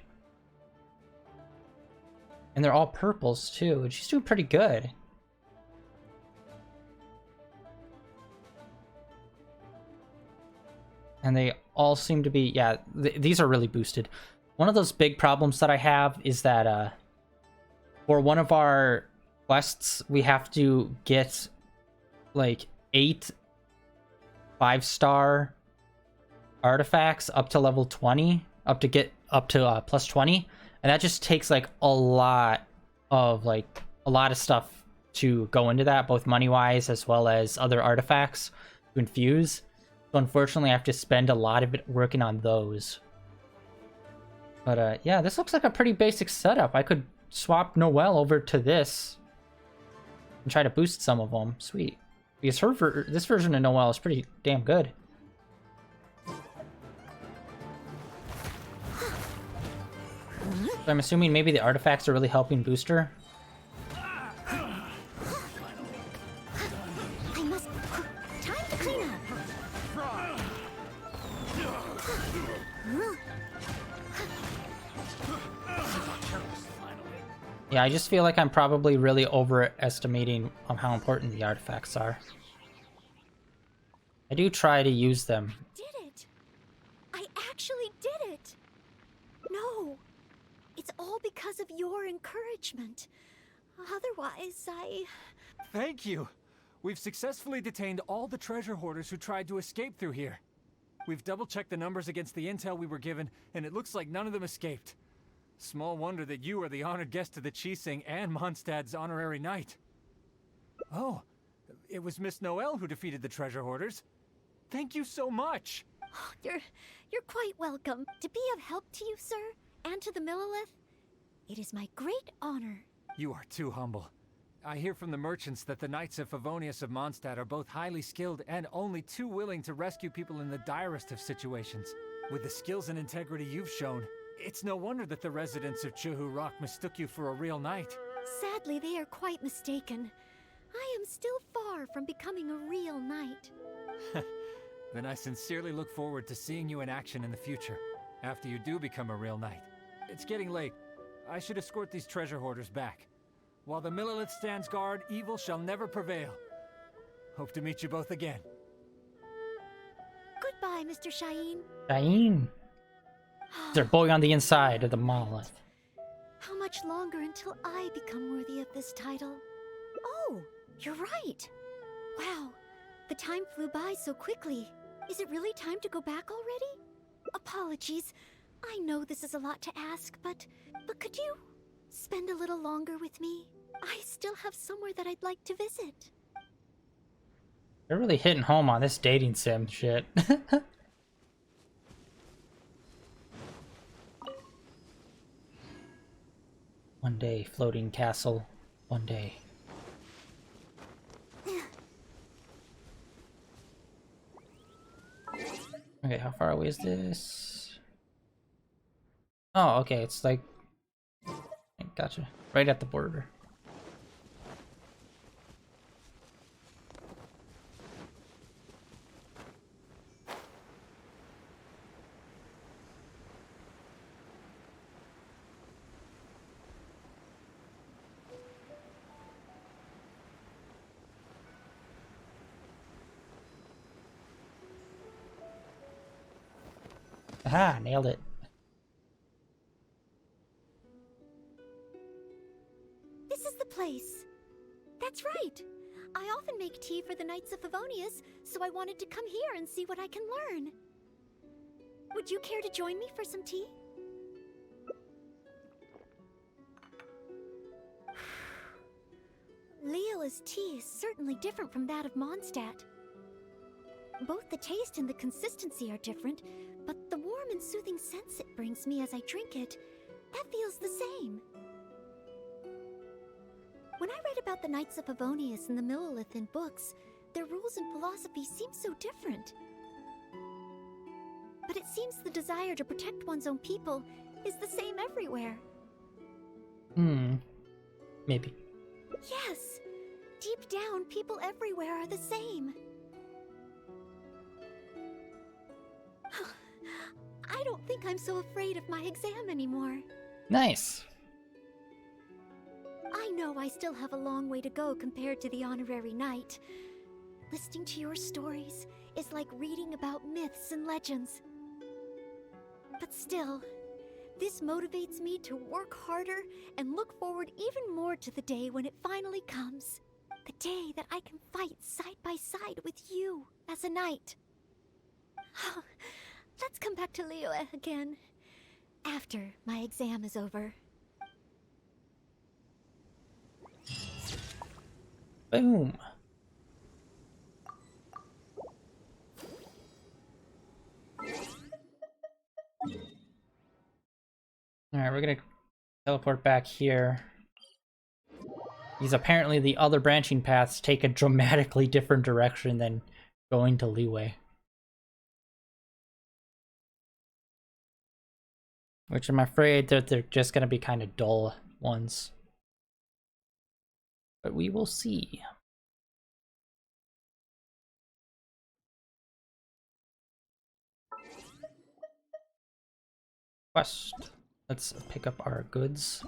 And they're all purples, too. And she's doing pretty good. And they all seem to be... Yeah, these are really boosted. One of those big problems that I have is that for one of our quests, we have to get like 8 5-star artifacts up to level 20, up to plus 20, and that just takes like a lot of stuff to go into that, both money wise as well as other artifacts to infuse. So unfortunately I have to spend a lot of it working on those. But yeah, this looks like a pretty basic setup. I could swap Noelle over to this and try to boost some of them. Sweet. Because this version of Noelle is pretty damn good. So I'm assuming maybe the artifacts are really helping boost her. I must. Time to clean up. Yeah, I just feel like I'm probably really overestimating how important the artifacts are. I do try to use them. Did it? I actually did it. No, it's all because of your encouragement. Otherwise, Thank you! We've successfully detained all the treasure hoarders who tried to escape through here. We've double-checked the numbers against the intel we were given, and it looks like none of them escaped. Small wonder that you are the honored guest of the Qixing and Mondstadt's honorary knight. Oh, it was Miss Noelle who defeated the treasure hoarders. Thank you so much! you're quite welcome. To be of help to you, sir, and to the Millelith, it is my great honor. You are too humble. I hear from the merchants that the Knights of Favonius of Mondstadt are both highly skilled and only too willing to rescue people in the direst of situations. With the skills and integrity you've shown, it's no wonder that the residents of Chuhu Rock mistook you for a real knight. Sadly, they are quite mistaken. I am still far from becoming a real knight. Then I sincerely look forward to seeing you in action in the future, after you do become a real knight. It's getting late. I should escort these treasure hoarders back. While the Millelith stands guard, evil shall never prevail. Hope to meet you both again. Goodbye, Mr. Shain. Shain. They're boy on the inside of the monolith. How much longer until I become worthy of this title? Oh, you're right. Wow, the time flew by so quickly. Is it really time to go back already? Apologies. I know this is a lot to ask, but could you spend a little longer with me? I still have somewhere that I'd like to visit. They're really hitting home on this dating sim shit. One day, floating castle. One day. Okay, how far away is this? Oh, okay, it's like... Gotcha. Right at the border. Aha, nailed it. This is the place. That's right. I often make tea for the Knights of Favonius, so I wanted to come here and see what I can learn. Would you care to join me for some tea? Leola's tea is certainly different from that of Mondstadt. Both the taste and the consistency are different, but the warm and soothing sense it brings me as I drink it, that feels the same. When I read about the Knights of Favonius and the Millelith in books, their rules and philosophy seem so different. But it seems the desire to protect one's own people is the same everywhere. Maybe. Yes! Deep down, people everywhere are the same. I don't think I'm so afraid of my exam anymore. Nice. I know I still have a long way to go compared to the honorary knight. Listening to your stories is like reading about myths and legends. But still, this motivates me to work harder and look forward even more to the day when it finally comes. The day that I can fight side by side with you as a knight. Let's come back to Liyue again, after my exam is over. Boom. Alright, we're gonna teleport back here. Because apparently the other branching paths take a dramatically different direction than going to Leeway. Which I'm afraid that they're just going to be kind of dull ones. But we will see. Quest. Let's pick up our goods.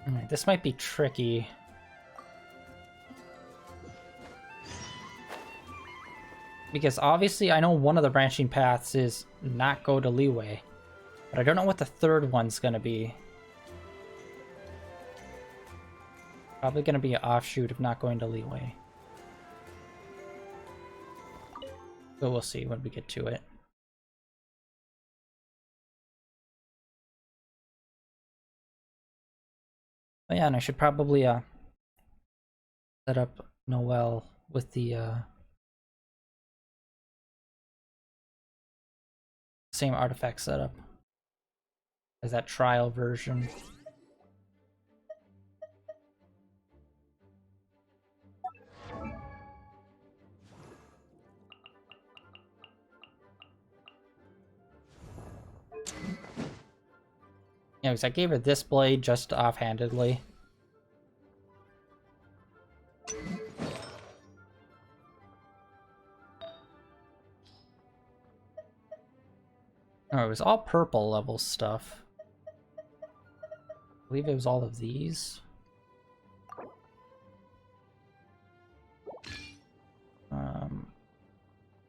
Alright, this might be tricky. Because obviously I know one of the branching paths is not go to Leeway. But I don't know what the third one's gonna be. Probably gonna be an offshoot of not going to Leeway. But we'll see when we get to it. Oh yeah, and I should probably set up Noelle with the same artifact setup as that trial version. Yeah, because I gave her this blade just offhandedly. Oh, it was all purple level stuff. I believe it was all of these.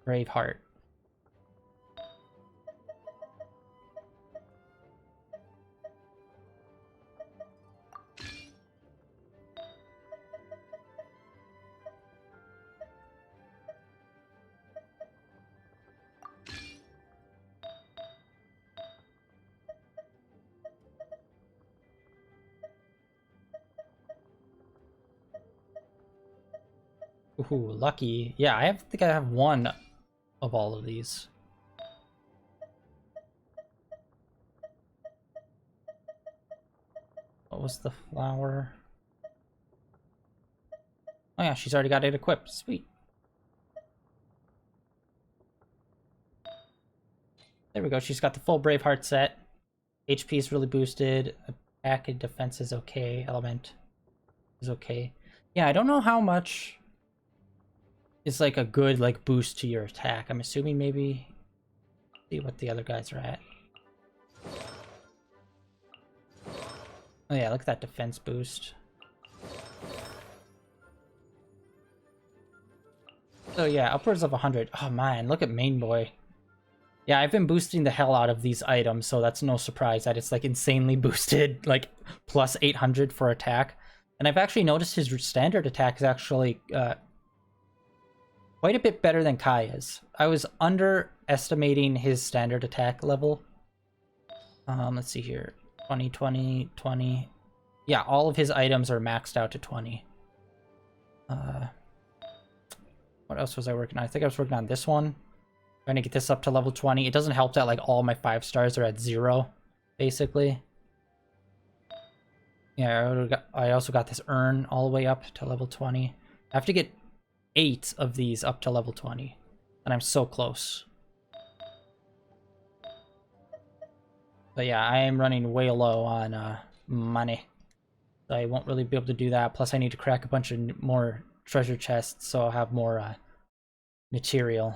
Braveheart. Ooh, lucky. Yeah, I think I have one of all of these. What was the flower? Oh yeah, she's already got it equipped. Sweet. There we go. She's got the full Braveheart set. HP is really boosted. Attack and defense is okay. Element is okay. Yeah, I don't know how much is like a good like boost to your attack. I'm assuming maybe see what the other guys are at. Oh yeah, look at that defense boost. So yeah, upwards of 100. Oh man, look at main boy. Yeah, I've been boosting the hell out of these items, so that's no surprise that it's like insanely boosted, like plus 800 for attack. And I've actually noticed his standard attack is actually quite a bit better than Kaya's. I was underestimating his standard attack level. Let's see here. 20, 20, 20. Yeah, all of his items are maxed out to 20. What else was I working on? I think I was working on this one. Trying to get this up to level 20. It doesn't help that like all my 5 stars are at 0, basically. Yeah, I also got this urn all the way up to level 20. I have to get 8 of these up to level 20. And I'm so close. But yeah, I am running way low on money. So I won't really be able to do that. Plus I need to crack a bunch of more treasure chests so I'll have more material.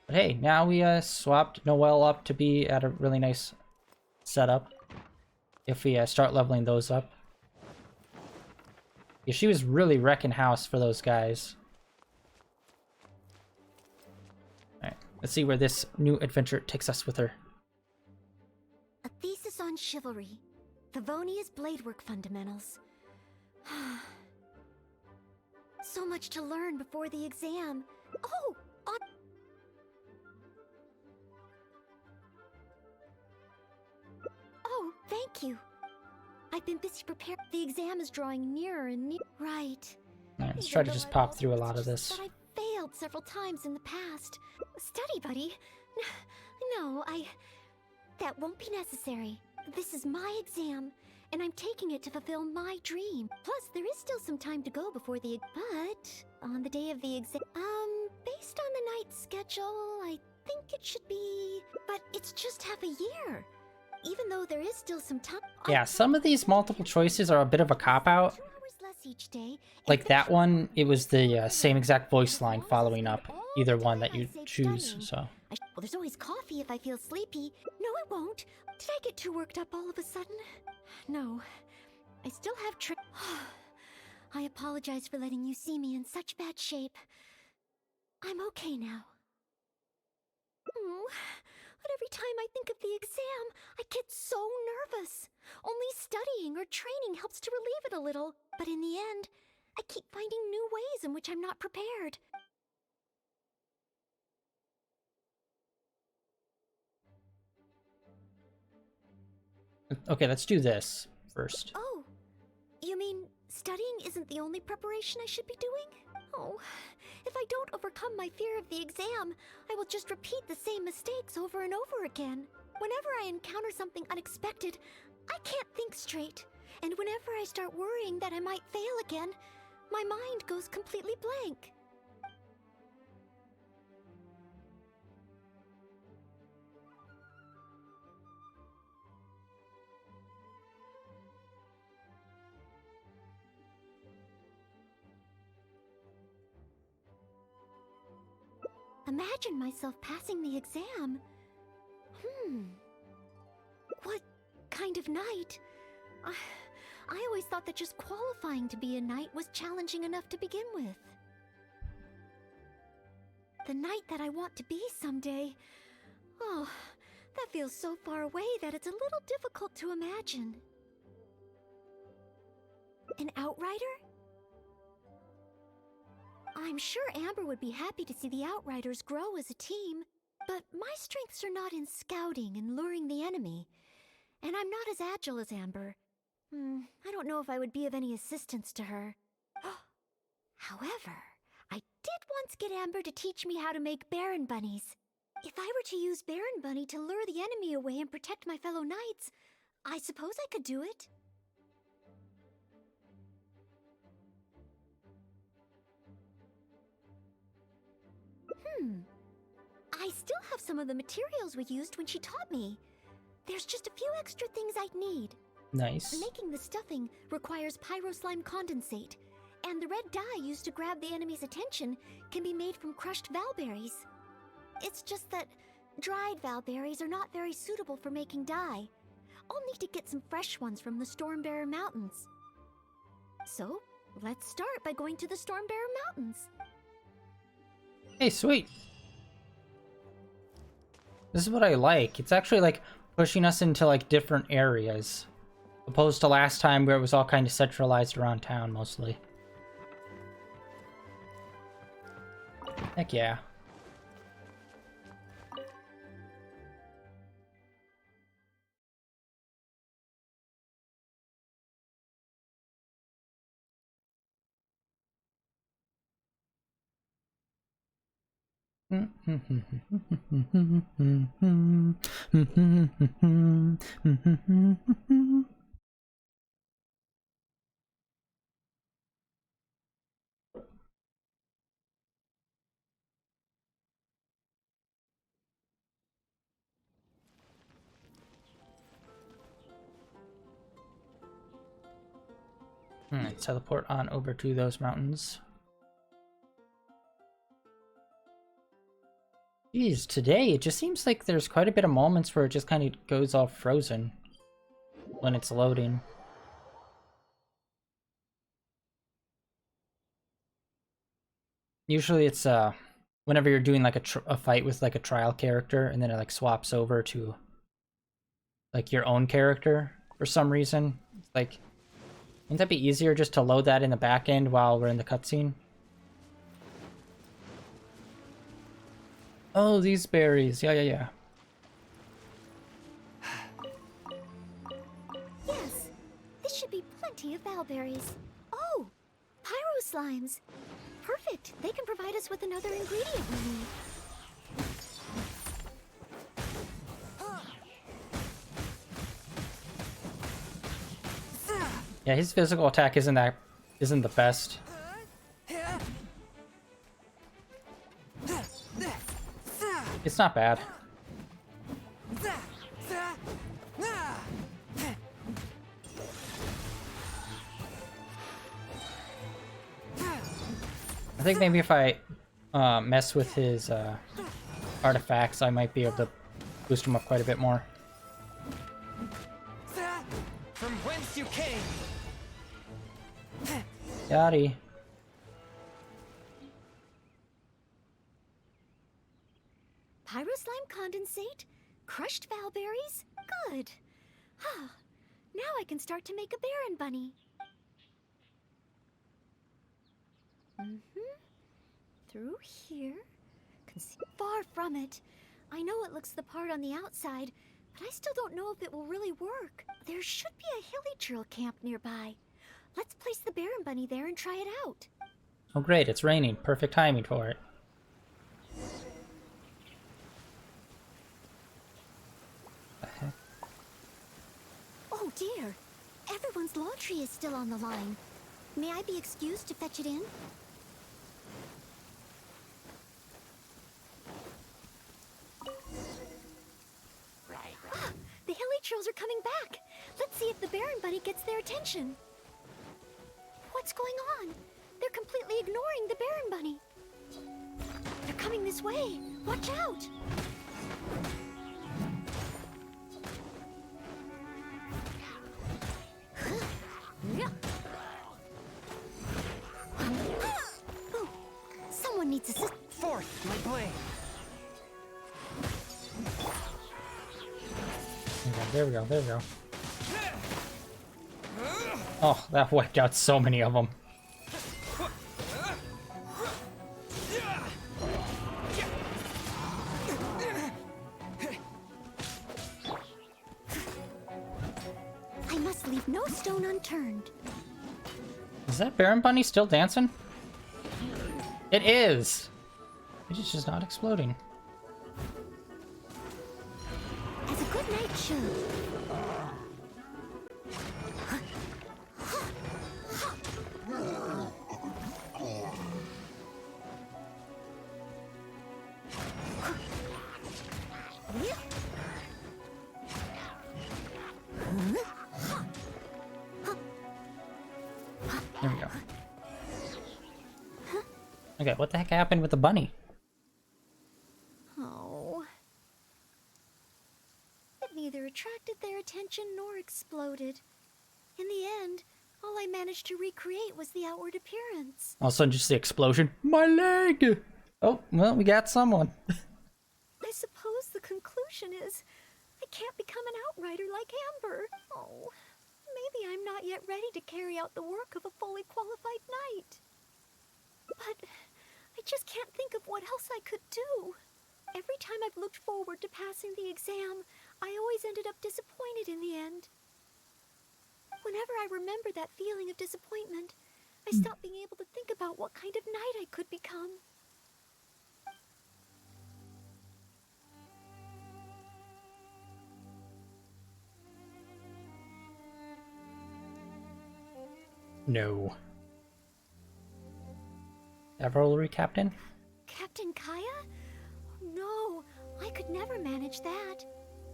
But hey, now we swapped Noelle up to be at a really nice setup. If we start leveling those up. Yeah, she was really wrecking house for those guys. Alright, let's see where this new adventure takes us with her. A thesis on chivalry. Favonia's bladework fundamentals. So much to learn before the exam. Oh! Oh, thank you. I I've been busy preparing. The exam is drawing nearer and nearer. Right. Alright, let's Even try to though just I've pop also through a lot of just this. that I failed several times in the past. Study, buddy. No, that won't be necessary. This is my exam, and I'm taking it to fulfill my dream. Plus, there is still some time to go before the but on the day of the exam, based on the night schedule, I think it should be, but it's just half a year. Even though there is still some time. Yeah, some of these multiple choices are a bit of a cop-out. 2 hours less each day. Like that one, it was the same exact voice line following up either one that you choose, so. Well, there's always coffee if I feel sleepy. No, it won't. Did I get too worked up all of a sudden? No. I still have I apologize for letting you see me in such bad shape. I'm okay now. But every time I think of the exam, I get so nervous. Only studying or training helps to relieve it a little. But in the end, I keep finding new ways in which I'm not prepared. Okay, let's do this first. Oh, you mean studying isn't the only preparation I should be doing? Oh, if I don't overcome my fear of the exam, I will just repeat the same mistakes over and over again. Whenever I encounter something unexpected, I can't think straight. And whenever I start worrying that I might fail again, my mind goes completely blank. Imagine myself passing the exam. What kind of knight? I always thought that just qualifying to be a knight was challenging enough to begin with. The knight that I want to be someday. Oh, that feels so far away that it's a little difficult to imagine. An outrider? I'm sure Amber would be happy to see the Outriders grow as a team, but my strengths are not in scouting and luring the enemy, and I'm not as agile as Amber. I don't know if I would be of any assistance to her. However, I did once get Amber to teach me how to make Baron Bunnies. If I were to use Baron Bunny to lure the enemy away and protect my fellow knights, I suppose I could do it. I still have some of the materials we used when she taught me. There's just a few extra things I'd need. Nice. Making the stuffing requires pyro slime condensate, and the red dye used to grab the enemy's attention can be made from crushed valberries. It's just that dried valberries are not very suitable for making dye. I'll need to get some fresh ones from the Stormbearer Mountains. So, let's start by going to the Stormbearer Mountains. Hey, sweet. This is what I like. It's actually like pushing us into like different areas, opposed to last time where it was all kind of centralized around town mostly. Heck yeah. Teleport on over to those mountains. Geez, today it just seems like there's quite a bit of moments where it just kind of goes all frozen when it's loading. Usually it's whenever you're doing like a fight with like a trial character and then it like swaps over to like your own character for some reason. It's like, wouldn't that be easier just to load that in the back end while we're in the cutscene? Oh, these berries. Yeah. Yes, this quantity of bowberries. Oh, pyro slimes. Perfect. They can provide us with another ingredient we need. Yeah, his physical attack isn't the best. It's not bad. I think maybe if I mess with his artifacts, I might be able to boost him up quite a bit more. From whence you came. Yachty. Pyro slime condensate? Crushed bowberries? Good. Now I can start to make a Baron bunny. Through here? Far from it. I know it looks the part on the outside, but I still don't know if it will really work. There should be a hilly drill camp nearby. Let's place the Baron bunny there and try it out. Oh great, it's raining. Perfect timing for it. The heck? Oh dear. Everyone's laundry is still on the line. May I be excused to fetch it in? The hilly trills are coming back. Let's see if the Baron bunny gets their attention. What's going on? They're completely ignoring the Baron bunny. They're coming this way. Watch out. Oh, someone needs assistance. Forth, my blade. There we go, there we go. Oh, that wiped out so many of them. I must leave no stone unturned. Is that Baron Bunny still dancing? It is! It is just not exploding. As a good night should. There we go. Okay, what the heck happened with the bunny? Oh. It neither attracted their attention nor exploded. In the end, all I managed to recreate was the outward appearance. All of a sudden, just the explosion. My leg! Oh, well, we got someone. I suppose the conclusion is I can't become an outrider like Amber. Oh, maybe I'm not yet ready to carry out the work of a fully qualified knight. But I just can't think of what else I could do. Every time I've looked forward to passing the exam, I always ended up disappointed in the end. Whenever I remember that feeling of disappointment, I stop being able to think about what kind of knight I could become. No. Cavalry Captain? Captain Kaya? No, I could never manage that.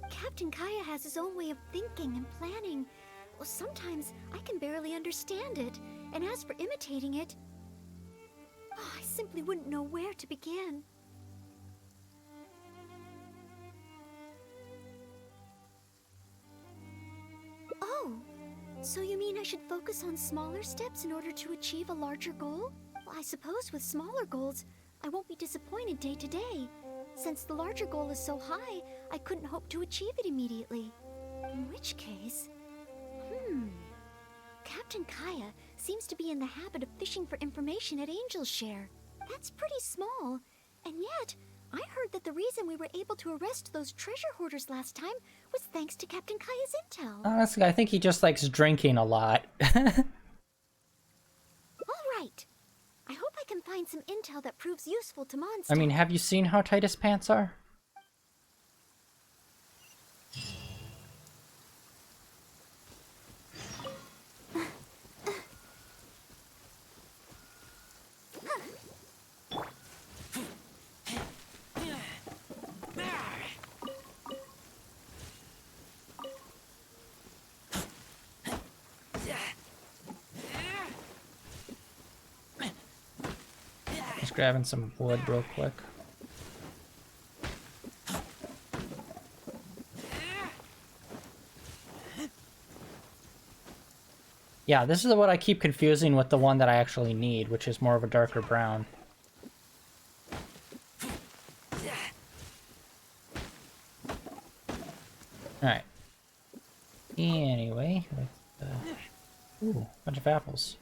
Captain Kaya has his own way of thinking and planning. Well, sometimes I can barely understand it, and as for imitating it, I simply wouldn't know where to begin. Oh, so you mean I should focus on smaller steps in order to achieve a larger goal? Well, I suppose with smaller goals, I won't be disappointed day to day. Since the larger goal is so high, I couldn't hope to achieve it immediately. In which case... Captain Kaya seems to be in the habit of fishing for information at Angel's Share. That's pretty small, and yet I heard that the reason we were able to arrest those treasure hoarders last time was thanks to Captain Kaya's intel. Honestly, I think he just likes drinking a lot. All right. I hope I can find some intel that proves useful to Mondstadt. I mean, have you seen how tight his pants are? Just grabbing some wood real quick. Yeah, this is what I keep confusing with the one that I actually need, which is more of a darker brown. Alright. Anyway, ooh, bunch of apples.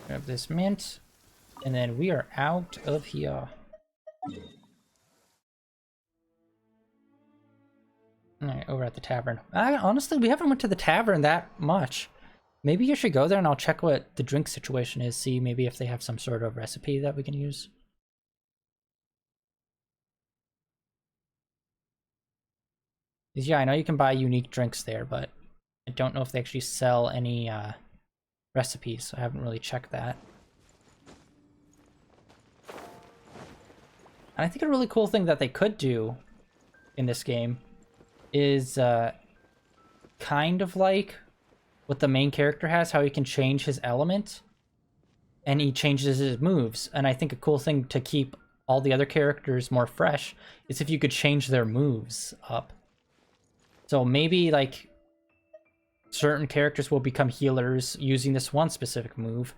Grab this mint, and then we are out of here. Alright, over at the tavern. Honestly, we haven't went to the tavern that much. Maybe you should go there and I'll check what the drink situation is, see maybe if they have some sort of recipe that we can use. Yeah, I know you can buy unique drinks there, but I don't know if they actually sell any recipes, so I haven't really checked that. And I think a really cool thing that they could do in this game is kind of like what the main character has, how he can change his element and he changes his moves. And I think a cool thing to keep all the other characters more fresh is if you could change their moves up. So maybe like certain characters will become healers using this one specific move,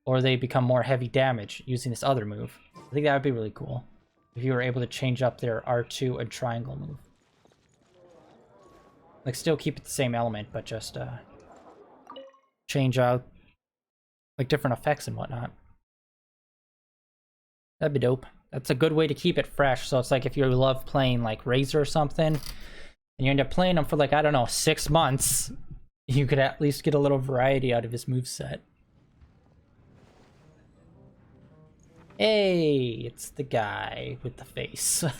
or they become more heavy damage using this other move. I think that would be really cool if you were able to change up their R2 and triangle move. Like, still keep it the same element, but just change out like different effects and whatnot. That'd be dope. That's a good way to keep it fresh. So it's like if you love playing like Razor or something, and you end up playing him for like, I don't know, 6 months, you could at least get a little variety out of his moveset. Hey, it's the guy with the face. I'm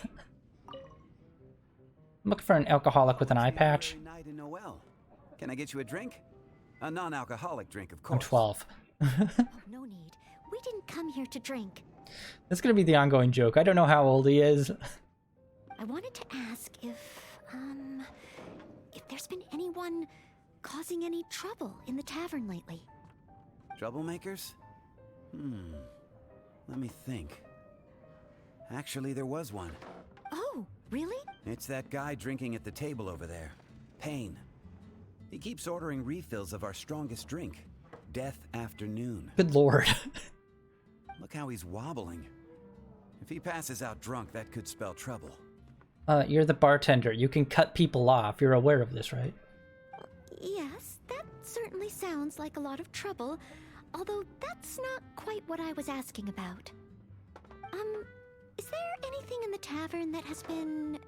looking for an alcoholic with an eye patch. Night in Noel. Can I get you a drink? A non-alcoholic drink, of I'm course. 12. Oh, no need. We didn't come here to drink. That's gonna be the ongoing joke. I don't know how old he is. I wanted to ask if there's been anyone causing any trouble in the tavern lately. Troublemakers? Let me think. Actually, there was one. Oh, really? It's that guy drinking at the table over there. Payne. He keeps ordering refills of our strongest drink. Death Afternoon. Good lord. Look how he's wobbling. If he passes out drunk, that could spell trouble. You're the bartender. You can cut people off. You're aware of this, right? Yes, that certainly sounds like a lot of trouble, although that's not quite what I was asking about. Is there anything in the tavern that has been...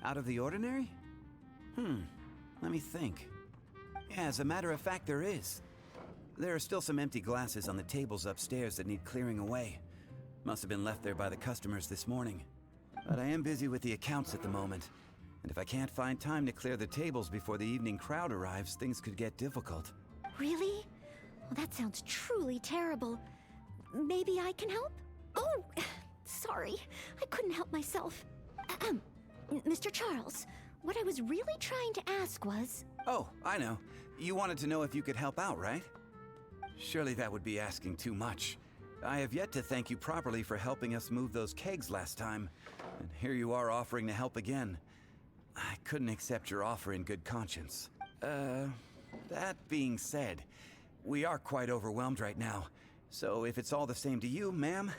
Out of the ordinary? Let me think. Yeah, as a matter of fact, there is. There are still some empty glasses on the tables upstairs that need clearing away. Must have been left there by the customers this morning. But I am busy with the accounts at the moment. And if I can't find time to clear the tables before the evening crowd arrives, things could get difficult. Really? Well, that sounds truly terrible. Maybe I can help? Oh, sorry. I couldn't help myself. Mr. Charles, what I was really trying to ask was... Oh, I know. You wanted to know if you could help out, right? Surely that would be asking too much. I have yet to thank you properly for helping us move those kegs last time. And here you are offering to help again. I couldn't accept your offer in good conscience. That being said, we are quite overwhelmed right now. So if it's all the same to you, ma'am,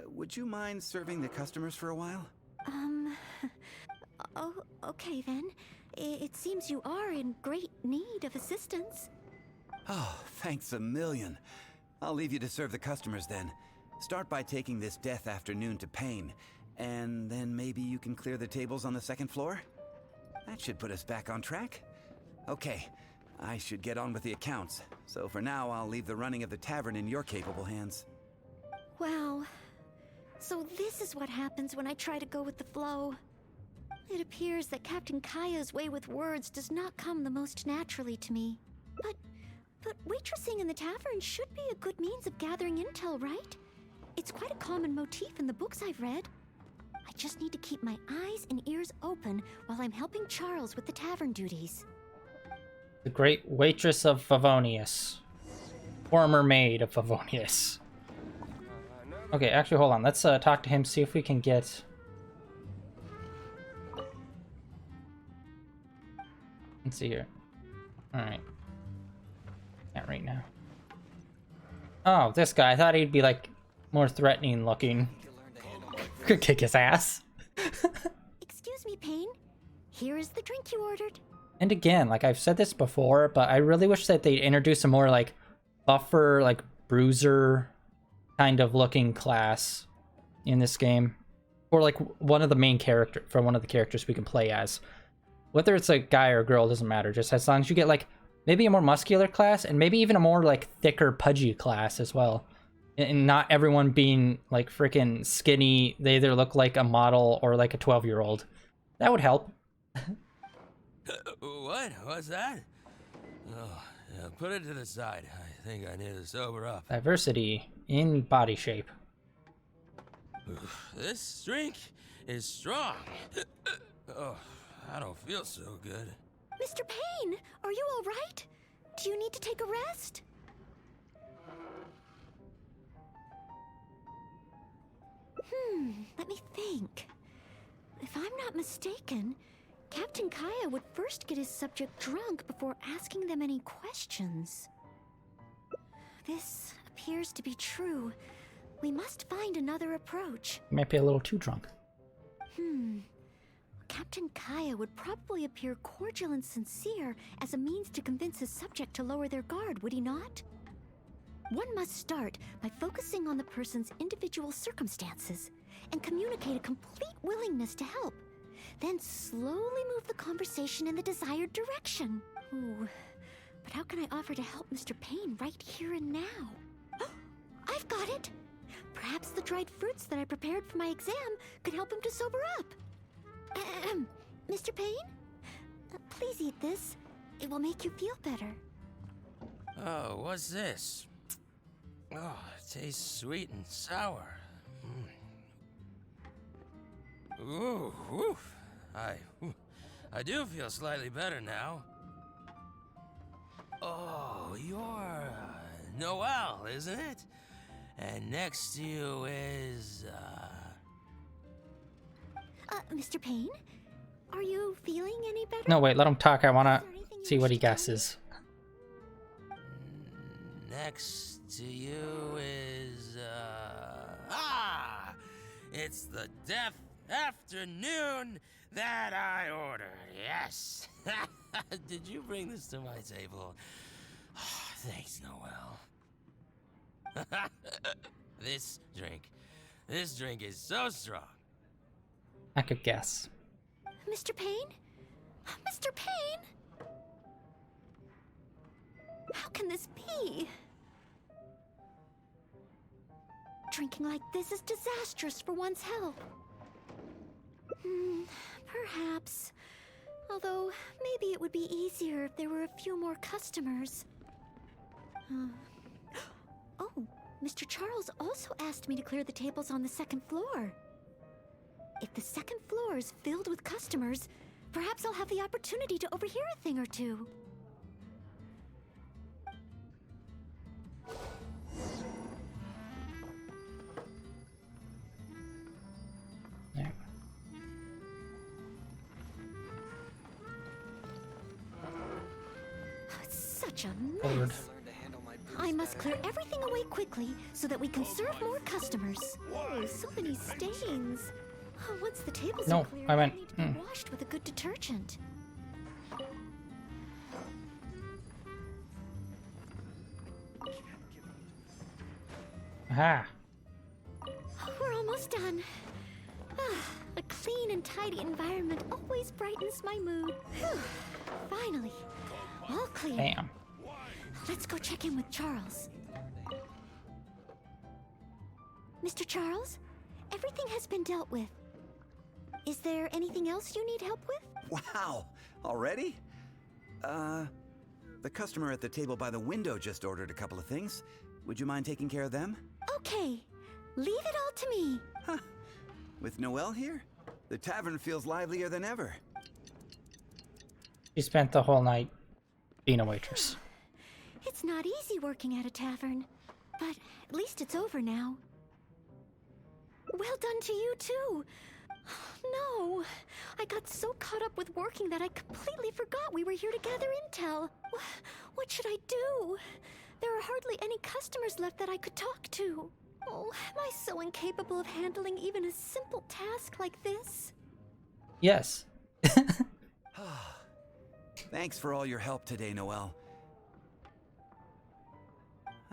would you mind serving the customers for a while? Oh, okay then. It seems you are in great need of assistance. Oh, thanks a million. I'll leave you to serve the customers then. Start by taking this death afternoon to Pain, and then maybe you can clear the tables on the second floor? That should put us back on track. Okay, I should get on with the accounts, so for now I'll leave the running of the tavern in your capable hands. Wow. So this is what happens when I try to go with the flow. It appears that Captain Kaya's way with words does not come the most naturally to me. But waitressing in the tavern should be a good means of gathering intel, right? It's quite a common motif in the books I've read. I just need to keep my eyes and ears open while I'm helping Charles with the tavern duties. The Great Waitress of Favonius. Former maid of Favonius. Okay, actually, hold on. Let's talk to him, see if we can get... Let's see here. Alright. Can't right now. Oh, this guy. I thought he'd be, like, more threatening looking. Could kick his ass. Excuse me, Payne. Here is the drink you ordered. And again, like I've said this before, but I really wish that they'd introduce a more, like, buffer, like, bruiser kind of looking class in this game. Or, like, one of the main character, for one of the characters we can play as. Whether it's a guy or a girl, doesn't matter. Just as long as you get, like, maybe a more muscular class, and maybe even a more, like, thicker, pudgy class as well. And not everyone being, like, freaking skinny. They either look like a model or like a 12-year-old. That would help. What? What's that? Oh, yeah, put it to the side. I think I need to sober up. Diversity in body shape. This drink is strong. Oh, I don't feel so good. Mr. Payne, are you all right? Do you need to take a rest? Let me think. If I'm not mistaken, Captain Kaya would first get his subject drunk before asking them any questions. This appears to be true. We must find another approach. Might be a little too drunk. Captain Kaya would probably appear cordial and sincere as a means to convince his subject to lower their guard, would he not? One must start by focusing on the person's individual circumstances and communicate a complete willingness to help. Then slowly move the conversation in the desired direction. Ooh, but how can I offer to help Mr. Payne right here and now? I've got it! Perhaps the dried fruits that I prepared for my exam could help him to sober up. Mr. Payne? Please eat this. It will make you feel better. Oh, what's this? Oh, it tastes sweet and sour. Ooh, woof. I do feel slightly better now. Oh, you're Noelle, isn't it? And next to you is Mr. Payne? Are you feeling any better? No, wait, let him talk. I wanna see what he guesses. Next to you is it's the death afternoon that I ordered. Yes. Did you bring this to my table? Thanks, Noelle. This drink is so strong. I could guess. Mr. Payne? Mr. Payne? How can this be? Drinking like this is disastrous for one's health. Perhaps. Although, maybe it would be easier if there were a few more customers. Oh, Mr. Charles also asked me to clear the tables on the second floor. If the second floor is filled with customers, perhaps I'll have the opportunity to overhear a thing or two. There. Such a Forward. mess. I must clear everything away quickly so that we can serve more customers. Oh, so many stains. Once the tables No, are cleared, I meant- they need to be washed with a good detergent. Aha. almost done. A clean and tidy environment always brightens my mood. Whew. Finally, all clear. Damn. Let's go check in with Charles. Mr. Charles, everything has been dealt with. Is there anything else you need help with? Wow, already? The customer at the table by the window just ordered a couple of things. Would you mind taking care of them? Okay, leave it all to me. Huh. With Noelle here, the tavern feels livelier than ever. She spent the whole night being a waitress. It's not easy working at a tavern, but at least it's over now. Well done to you, too. No, I got so caught up with working that I completely forgot we were here to gather intel. What should I do? There are hardly any customers left that I could talk to. Oh, am I so incapable of handling even a simple task like this? Yes. Thanks for all your help today, Noelle.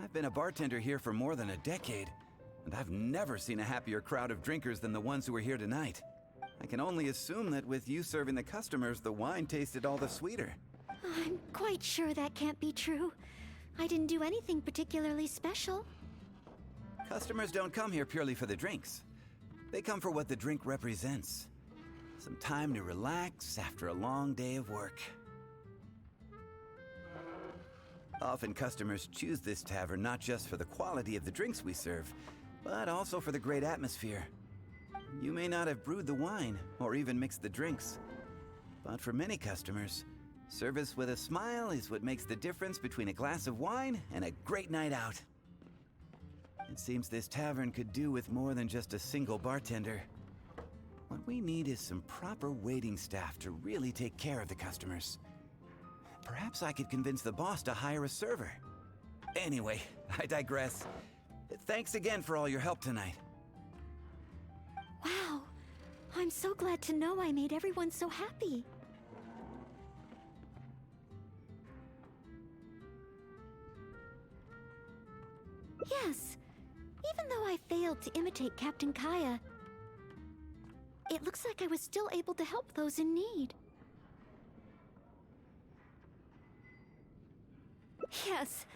I've been a bartender here for more than a decade, and I've never seen a happier crowd of drinkers than the ones who are here tonight. I can only assume that with you serving the customers, the wine tasted all the sweeter. I'm quite sure that can't be true. I didn't do anything particularly special. Customers don't come here purely for the drinks. They come for what the drink represents. Some time to relax after a long day of work. Often customers choose this tavern not just for the quality of the drinks we serve, but also for the great atmosphere. You may not have brewed the wine or even mixed the drinks, but for many customers, service with a smile is what makes the difference between a glass of wine and a great night out. It seems this tavern could do with more than just a single bartender. What we need is some proper waiting staff to really take care of the customers. Perhaps I could convince the boss to hire a server. Anyway, I digress. Thanks again for all your help tonight. Wow, I'm so glad to know I made everyone so happy. Yes, even though I failed to imitate Captain Kaya, it looks like I was still able to help those in need. Yes,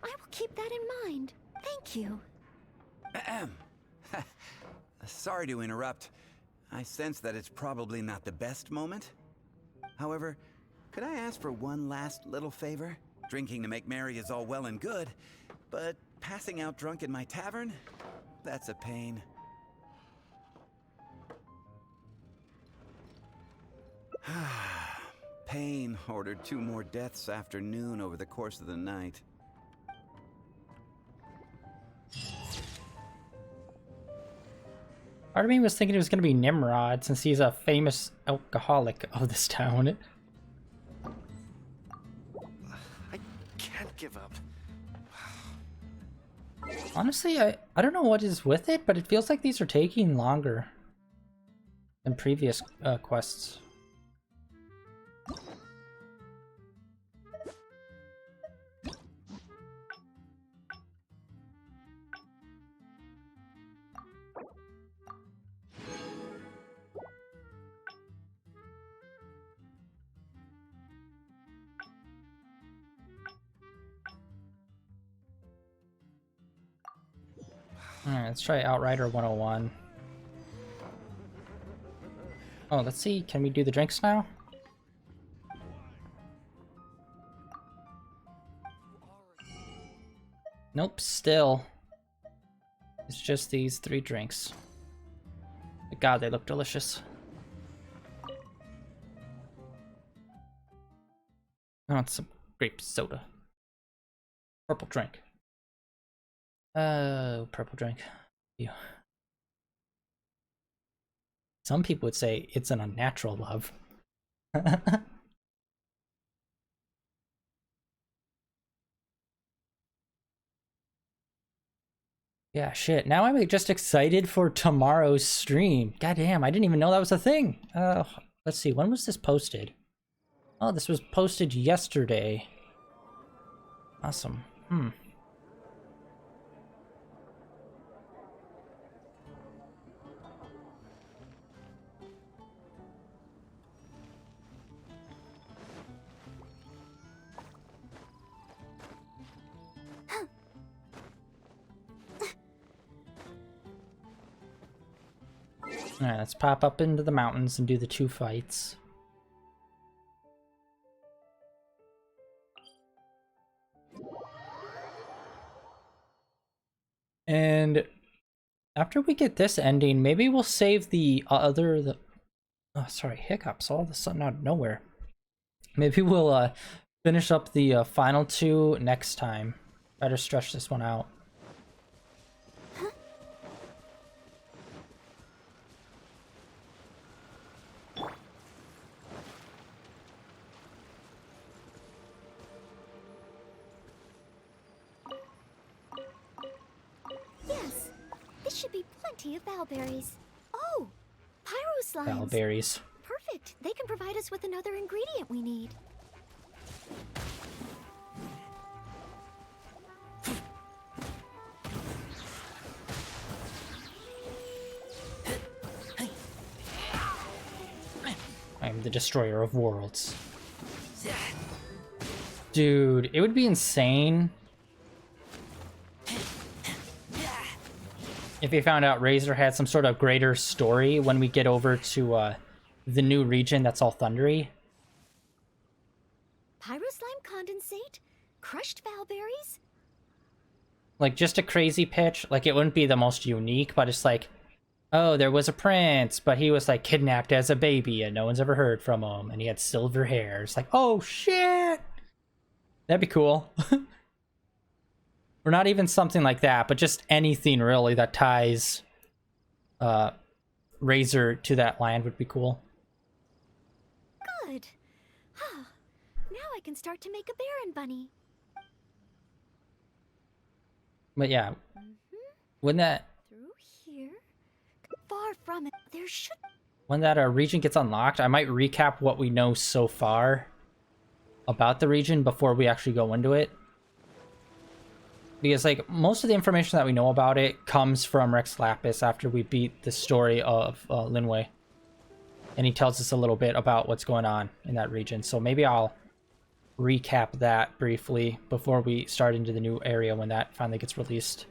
I will keep that in mind. Thank you. Ahem. Sorry to interrupt. I sense that it's probably not the best moment. However, could I ask for one last little favor? Drinking to make merry is all well and good, but passing out drunk in my tavern? That's a pain. Pain ordered 2 more deaths after noon over the course of the night. Part of me was thinking it was going to be Nimrod, since he's a famous alcoholic of this town. I can't give up. Honestly, I don't know what is with it, but it feels like these are taking longer than previous quests. Alright, let's try Outrider 101. Oh, let's see. Can we do the drinks now? Nope, still. It's just these 3 drinks. But God, they look delicious. I want some grape soda. Purple drink. Purple drink. Ew. Some people would say it's an unnatural love. Yeah, shit. Now I'm just excited for tomorrow's stream. Goddamn, I didn't even know that was a thing. Let's see, when was this posted? Oh, this was posted yesterday. Awesome. Alright, let's pop up into the mountains and do the 2 fights. And after we get this ending, maybe we'll save the other... Oh, sorry, hiccups all of a sudden out of nowhere. Maybe we'll finish up the final 2 next time. Better stretch this one out. Yes, this should be plenty of bowberries. Oh, pyro slimes. Bellberries. Perfect. They can provide us with another ingredient we need. I am the destroyer of worlds. Dude, it would be insane if we found out Razor had some sort of greater story when we get over to the new region that's all thundery. Pyro slime condensate? Crushed bowberries? Like, just a crazy pitch. Like, it wouldn't be the most unique, but it's like, oh, there was a prince, but he was, like, kidnapped as a baby, and no one's ever heard from him, and he had silver hair. It's like, oh, shit! That'd be cool. Or not even something like that, but just anything, really, that ties Razor to that land would be cool. Good. Now I can start to make a Baron bunny. But yeah, when that Through here? Far from it, there should... when that region gets unlocked, I might recap what we know so far about the region before we actually go into it. Because, like, most of the information that we know about it comes from Rex Lapis after we beat the story of Linway. And he tells us a little bit about what's going on in that region. So maybe I'll recap that briefly before we start into the new area when that finally gets released.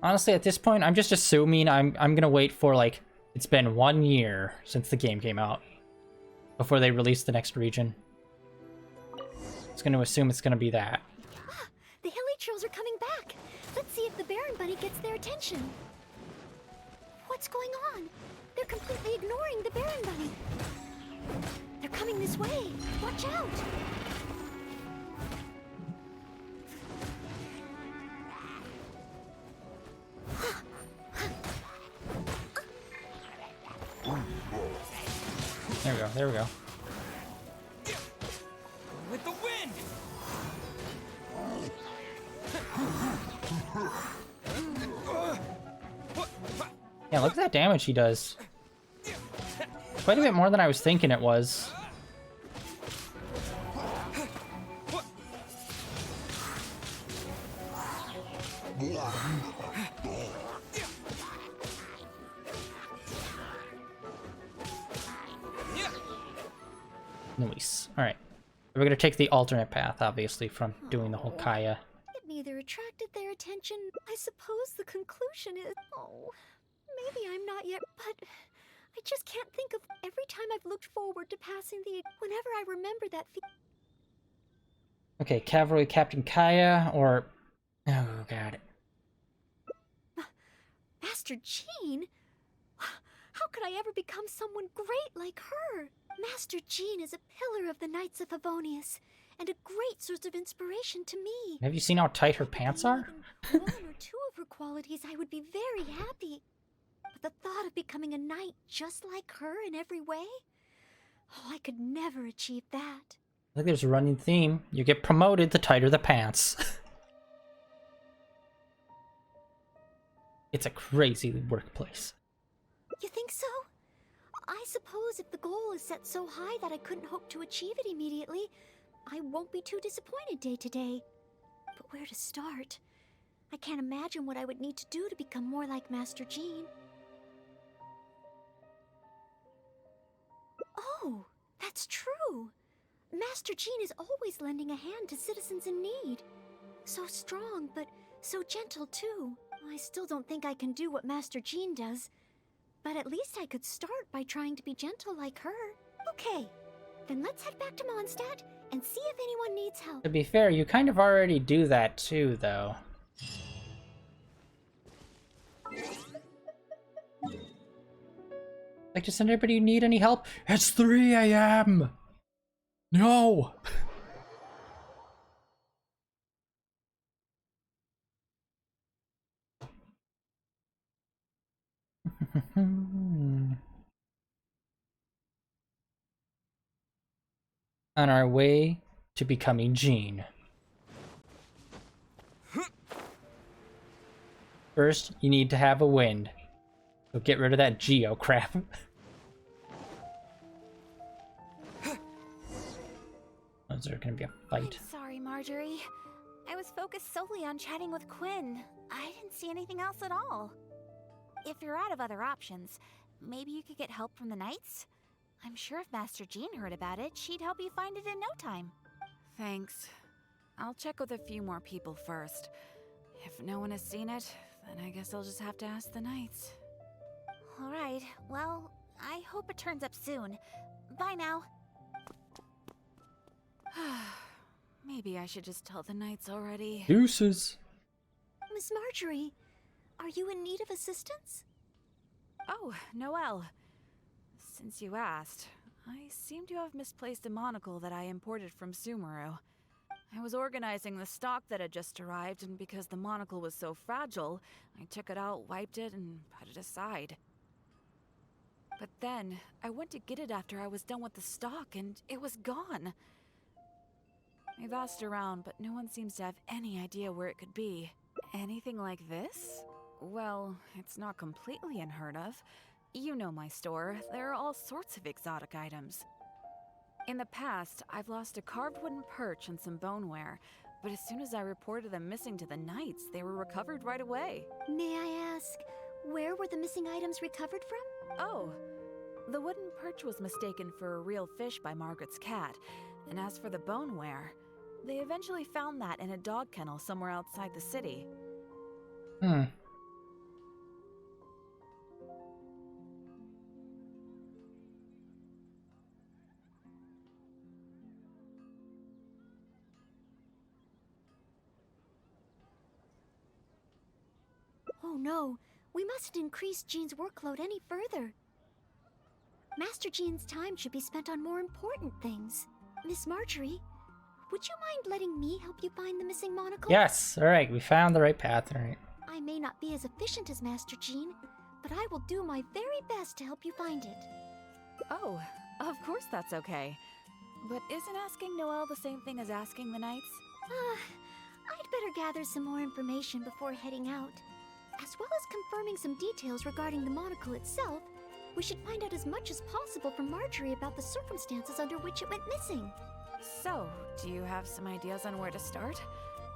Honestly, at this point, I'm just assuming I'm gonna wait for, like, it's been 1 year since the game came out before they release the next region. It's gonna assume it's gonna be that. The hilly trolls are coming back. Let's see if the Baron bunny gets their attention. What's going on? They're completely ignoring the Baron bunny. They're coming this way. Watch out! There we go, there we go. With the wind! Yeah, look at that damage he does. Quite a bit more than I was thinking it was. Nice. Alright. We're gonna take the alternate path, obviously, from doing the whole Kaya. It neither attracted their attention. I suppose the conclusion is... Oh, maybe I'm not yet, but... I just can't think of every time I've looked forward to passing the... Whenever I remember that... Okay, Cavalry Captain Kaya, or... Oh, God. Master Jean? How could I ever become someone great like her? Master Jean is a pillar of the Knights of Favonius, and a great source of inspiration to me. Have you seen how tight her pants are? One or two of her qualities, I would be very happy. But the thought of becoming a knight just like her in every way? Oh, I could never achieve that. I think there's a running theme. You get promoted the tighter the pants. It's a crazy workplace. You think so? I suppose if the goal is set so high that I couldn't hope to achieve it immediately, I won't be too disappointed day to day. But where to start? I can't imagine what I would need to do to become more like Master Jean. Oh, that's true. Master Jean is always lending a hand to citizens in need. So strong, but so gentle too. I still don't think I can do what Master Jean does, But at least I could start by trying to be gentle like her. Okay, then let's head back to Mondstadt and see if anyone needs help. To be fair, you kind of already do that too, though. Like, does anybody need any help? It's 3 a.m. No. On our way to becoming Jean. First, you need to have a wind. So get rid of that Geo crap. Is there gonna be a fight? I'm sorry, Marjorie. I was focused solely on chatting with Quinn. I didn't see anything else at all. If you're out of other options, maybe you could get help from the Knights? I'm sure if Master Jean heard about it, she'd help you find it in no time. Thanks. I'll check with a few more people first. If no one has seen it, then I guess I'll just have to ask the Knights. Alright, well, I hope it turns up soon. Bye now. Maybe I should just tell the Knights already. Deuces. Miss Marjorie, are you in need of assistance? Oh, Noelle. Since you asked, I seem to have misplaced a monocle that I imported from Sumeru. I was organizing the stock that had just arrived, and because the monocle was so fragile, I took it out, wiped it, and put it aside. But then, I went to get it after I was done with the stock, and it was gone. I've asked around, but no one seems to have any idea where it could be. Anything like this? Well, it's not completely unheard of. You know my store. There are all sorts of exotic items. In the past, I've lost a carved wooden perch and some boneware, but as soon as I reported them missing to the Knights, they were recovered right away. May I ask, where were the missing items recovered from? Oh, the wooden perch was mistaken for a real fish by Margaret's cat, and as for the boneware, they eventually found that in a dog kennel somewhere outside the city. Oh no, we mustn't increase Jean's workload any further. Master Jean's time should be spent on more important things. Miss Marjorie, would you mind letting me help you find the missing monocle? Yes, alright, we found the right path, alright. I may not be as efficient as Master Jean, but I will do my very best to help you find it. Oh, of course that's okay. But isn't asking Noelle the same thing as asking the Knights? I'd better gather some more information before heading out. As well as confirming some details regarding the monocle itself, we should find out as much as possible from Marjorie about the circumstances under which it went missing. So, do you have some ideas on where to start?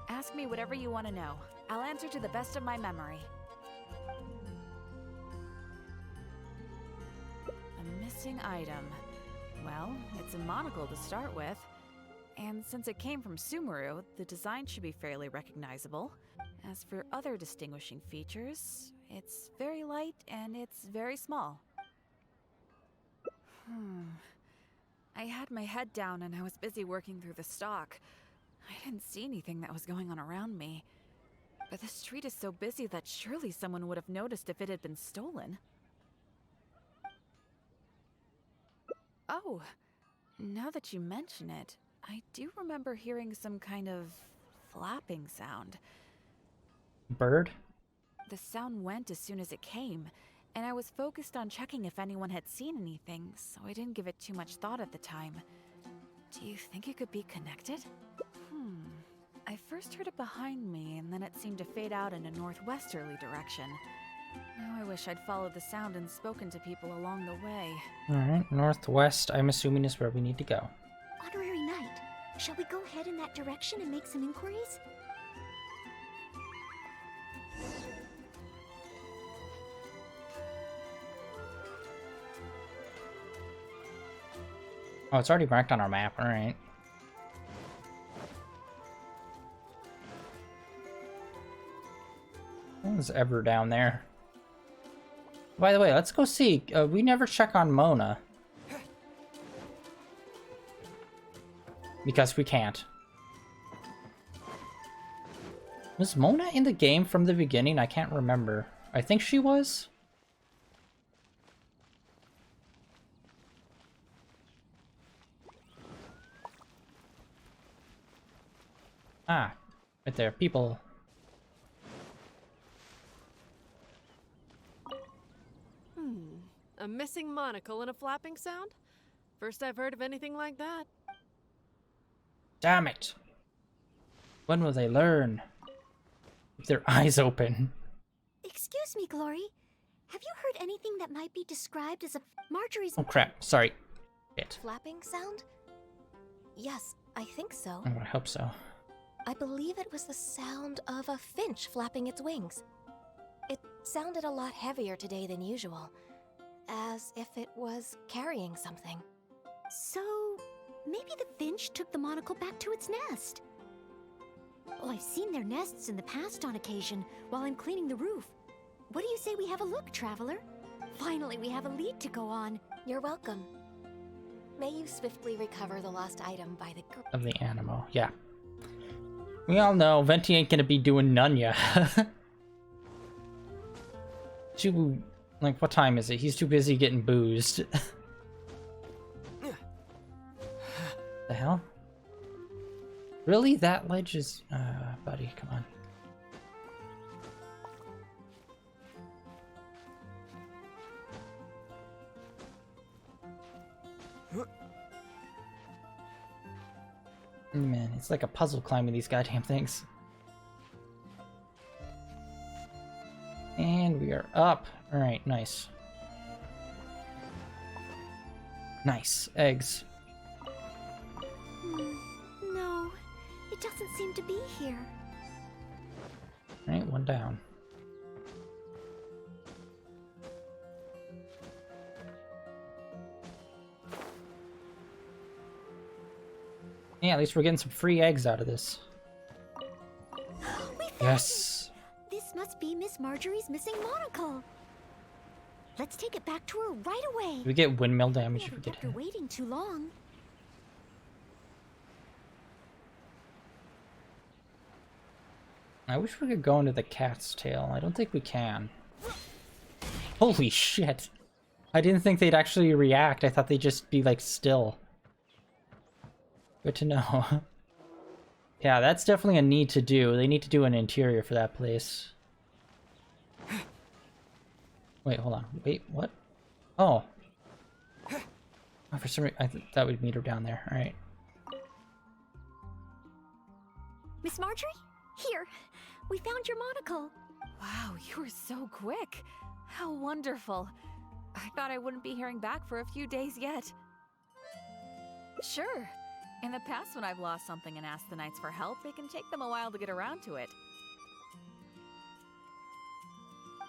Ask me whatever you want to know. I'll answer to the best of my memory. A missing item. Well, it's a monocle to start with. And since it came from Sumeru, the design should be fairly recognizable. As for other distinguishing features, it's very light and it's very small. I had my head down and I was busy working through the stock. I didn't see anything that was going on around me. But the street is so busy that surely someone would have noticed if it had been stolen. Oh, now that you mention it, I do remember hearing some kind of flapping sound. Bird? The sound went as soon as it came, and I was focused on checking if anyone had seen anything, so I didn't give it too much thought at the time. Do you think it could be connected? I first heard it behind me, and then it seemed to fade out in a northwesterly direction. Now I wish I'd followed the sound and spoken to people along the way. Alright, northwest, I'm assuming is where we need to go. Honorary Knight, shall we go head in that direction and make some inquiries? Oh, it's already marked on our map, alright. What was ever down there? By the way, let's go see. We never check on Mona. Because we can't. Was Mona in the game from the beginning? I can't remember. I think she was. Ah, right there. People. A missing monocle and a flapping sound? First I've heard of anything like that. Damn it. When will they learn? Keep their eyes open. Excuse me, Glory. Have you heard anything that might be described as a Marjorie's Oh crap, sorry. Shit. Flapping sound? Yes, I think so. Oh, I hope so. I believe it was the sound of a finch flapping its wings. It sounded a lot heavier today than usual, as if it was carrying something. So, maybe the finch took the monocle back to its nest. Oh, I've seen their nests in the past on occasion while I'm cleaning the roof. What do you say we have a look, Traveler? Finally, we have a lead to go on. You're welcome. May you swiftly recover the lost item by the Of the animal, yeah. We all know Venti ain't gonna be doing none yet. Too, like, what time is it? He's too busy getting boozed. The hell? Really? That ledge is... buddy, come on. Man, it's like a puzzle climbing these goddamn things. And we are up. Alright, nice. Nice. Eggs. No, it doesn't seem to be here. Alright, one down. Yeah, at least we're getting some free eggs out of this. Yes. This must be Miss Marjorie's missing monocle. Let's take it back to her right away. Do we get windmill damage if we get After hit? waiting too long. I wish we could go into the cat's tail. I don't think we can. Holy shit. I didn't think they'd actually react. I thought they'd just be, like, still. Good to know. Yeah, that's definitely a need to do. They need to do an interior for that place. Wait, hold on. Wait, what? Oh. Oh, for some reason, I thought we'd meet her down there. Alright. Miss Marjorie? Here. We found your monocle. Wow, you were so quick. How wonderful. I thought I wouldn't be hearing back for a few days yet. Sure. In the past, when I've lost something and asked the knights for help, it can take them a while to get around to it.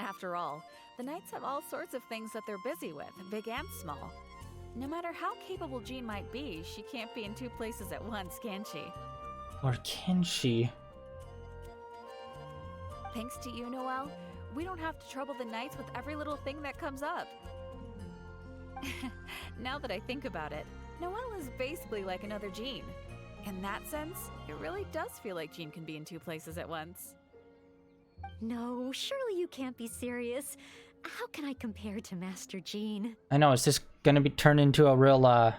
After all, the knights have all sorts of things that they're busy with, big and small. No matter how capable Jean might be, she can't be in two places at once, can she? Or can she? Thanks to you, Noelle, we don't have to trouble the knights with every little thing that comes up. Now that I think about it, Noelle is basically like another Jean. In that sense, it really does feel like Jean can be in two places at once. No, surely you can't be serious. How can I compare to Master Jean? I know, is this gonna be turned into a real,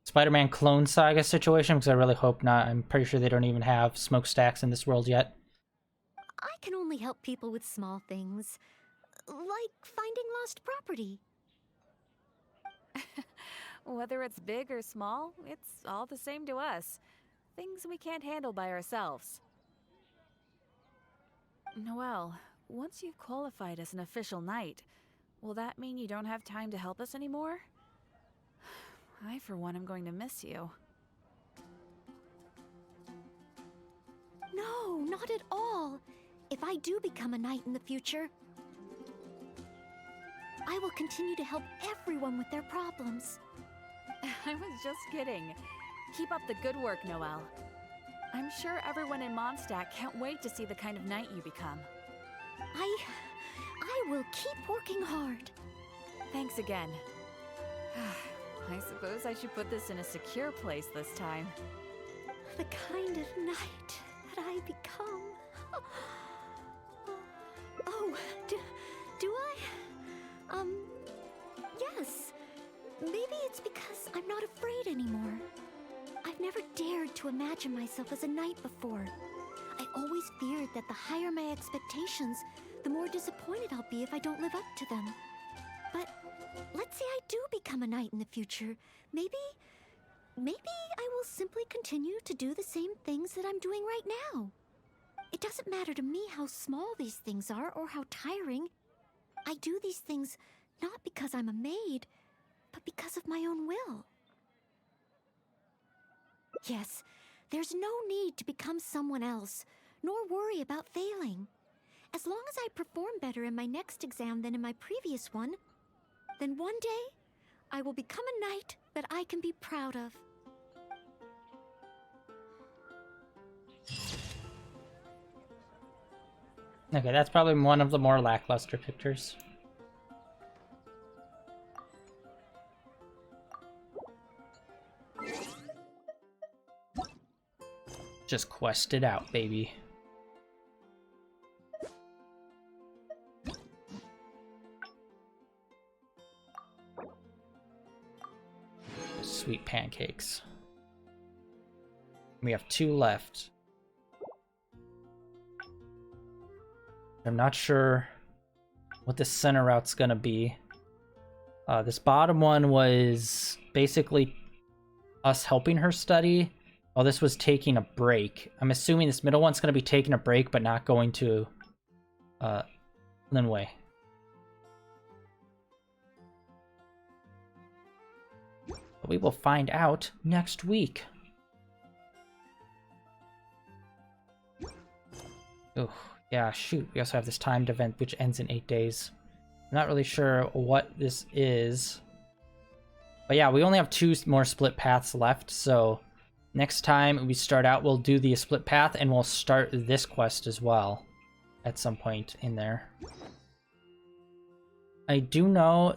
Spider-Man clone saga situation? Because I really hope not. I'm pretty sure they don't even have smokestacks in this world yet. I can only help people with small things, like finding lost property. Whether it's big or small, it's all the same to us. Things we can't handle by ourselves. Noelle, once you've qualified as an official knight, will that mean you don't have time to help us anymore? I, for one, am going to miss you. No, not at all. If I do become a knight in the future, I will continue to help everyone with their problems. I was just kidding. Keep up the good work, Noelle. I'm sure everyone in Mondstadt can't wait to see the kind of knight you become. I will keep working hard. Thanks again. I suppose I should put this in a secure place this time. The kind of knight that I become. Oh, do I? Yes. Maybe it's because I'm not afraid anymore. I've never dared to imagine myself as a knight before. I always feared that the higher my expectations, the more disappointed I'll be if I don't live up to them. But let's say I do become a knight in the future. Maybe I will simply continue to do the same things that I'm doing right now. It doesn't matter to me how small these things are or how tiring. I do these things not because I'm a maid, but because of my own will. Yes, there's no need to become someone else, nor worry about failing. As long as I perform better in my next exam than in my previous one, then one day, I will become a knight that I can be proud of. Okay, that's probably one of the more lackluster pictures. Just quest it out, baby. Sweet pancakes. We have 2 left. I'm not sure what the center route's gonna be. This bottom one was basically us helping her study, while this was taking a break. I'm assuming this middle one's gonna be taking a break, but not going to Linway. But we will find out next week. Oh, yeah, shoot. We also have this timed event, which ends in 8 days. I'm not really sure what this is. But yeah, we only have 2 more split paths left, so next time we start out, we'll do the split path, and we'll start this quest as well at some point in there. I do know,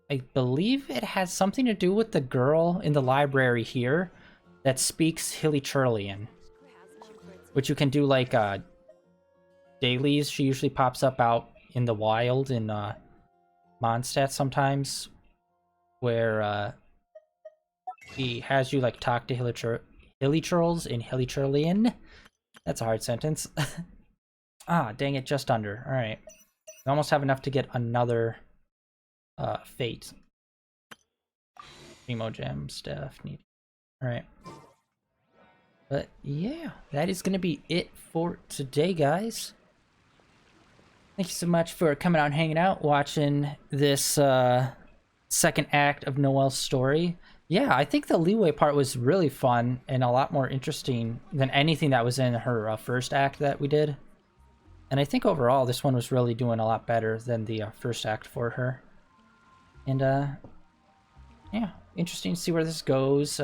I believe it has something to do with the girl in the library here that speaks Hilichurlian, which you can do like dailies. She usually pops up out in the wild in Mondstadt sometimes, where he has you like talk to Hilichurls in Hilichurlian. That's a hard sentence. Ah, dang it, just under. Alright. We almost have enough to get another fate. Primo gem stuff needed. Alright. But yeah, that is going to be it for today, guys. Thank you so much for coming out and hanging out, watching this second act of Noelle's story. Yeah, I think the leeway part was really fun and a lot more interesting than anything that was in her first act that we did. And I think overall this one was really doing a lot better than the first act for her. And yeah, interesting to see where this goes.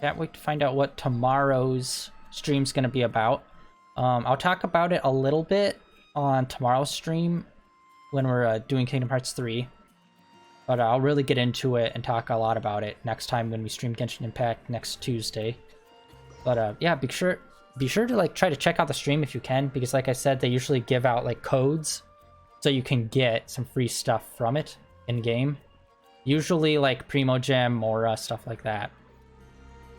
Can't wait to find out what tomorrow's stream's going to be about. I'll talk about it a little bit on tomorrow's stream when we're doing Kingdom Hearts 3. But I'll really get into it and talk a lot about it next time when we stream Genshin Impact next Tuesday. But yeah, be sure to like try to check out the stream if you can, because like I said, they usually give out like codes so you can get some free stuff from it in game. Usually like Primo Gem or stuff like that.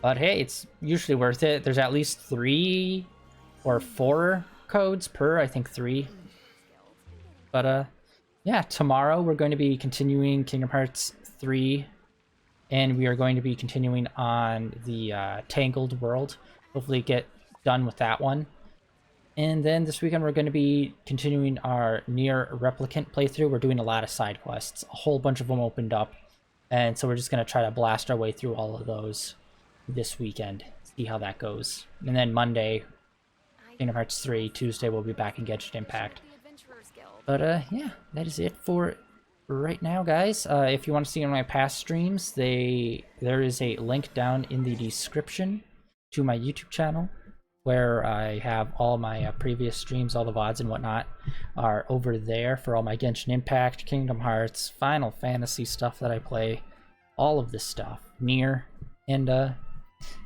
But hey, it's usually worth it. There's at least 3 or 4 codes per, I think 3. But yeah, tomorrow we're going to be continuing Kingdom Hearts 3, and we are going to be continuing on the Tangled world. Hopefully get done with that one. And then this weekend we're going to be continuing our Nier Replicant playthrough. We're doing a lot of side quests. A whole bunch of them opened up, and so we're just going to try to blast our way through all of those this weekend. See how that goes. And then Monday, Kingdom Hearts 3. Tuesday we'll be back in Genshin Impact. But yeah, that is it for right now, guys. If you want to see one of my past streams, there is a link down in the description to my YouTube channel. where I have all my previous streams, all the VODs and whatnot, are over there for all my Genshin Impact, Kingdom Hearts, Final Fantasy stuff that I play, all of this stuff, Nier, and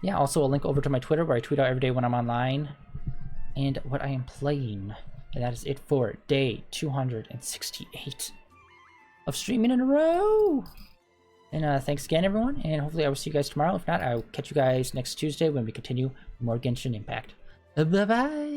yeah, also a link over to my Twitter where I tweet out every day when I'm online and what I am playing. And that is it for day 268 of streaming in a row. And thanks again, everyone, and hopefully I will see you guys tomorrow. If not, I'll catch you guys next Tuesday when we continue more Genshin Impact. Bye-bye!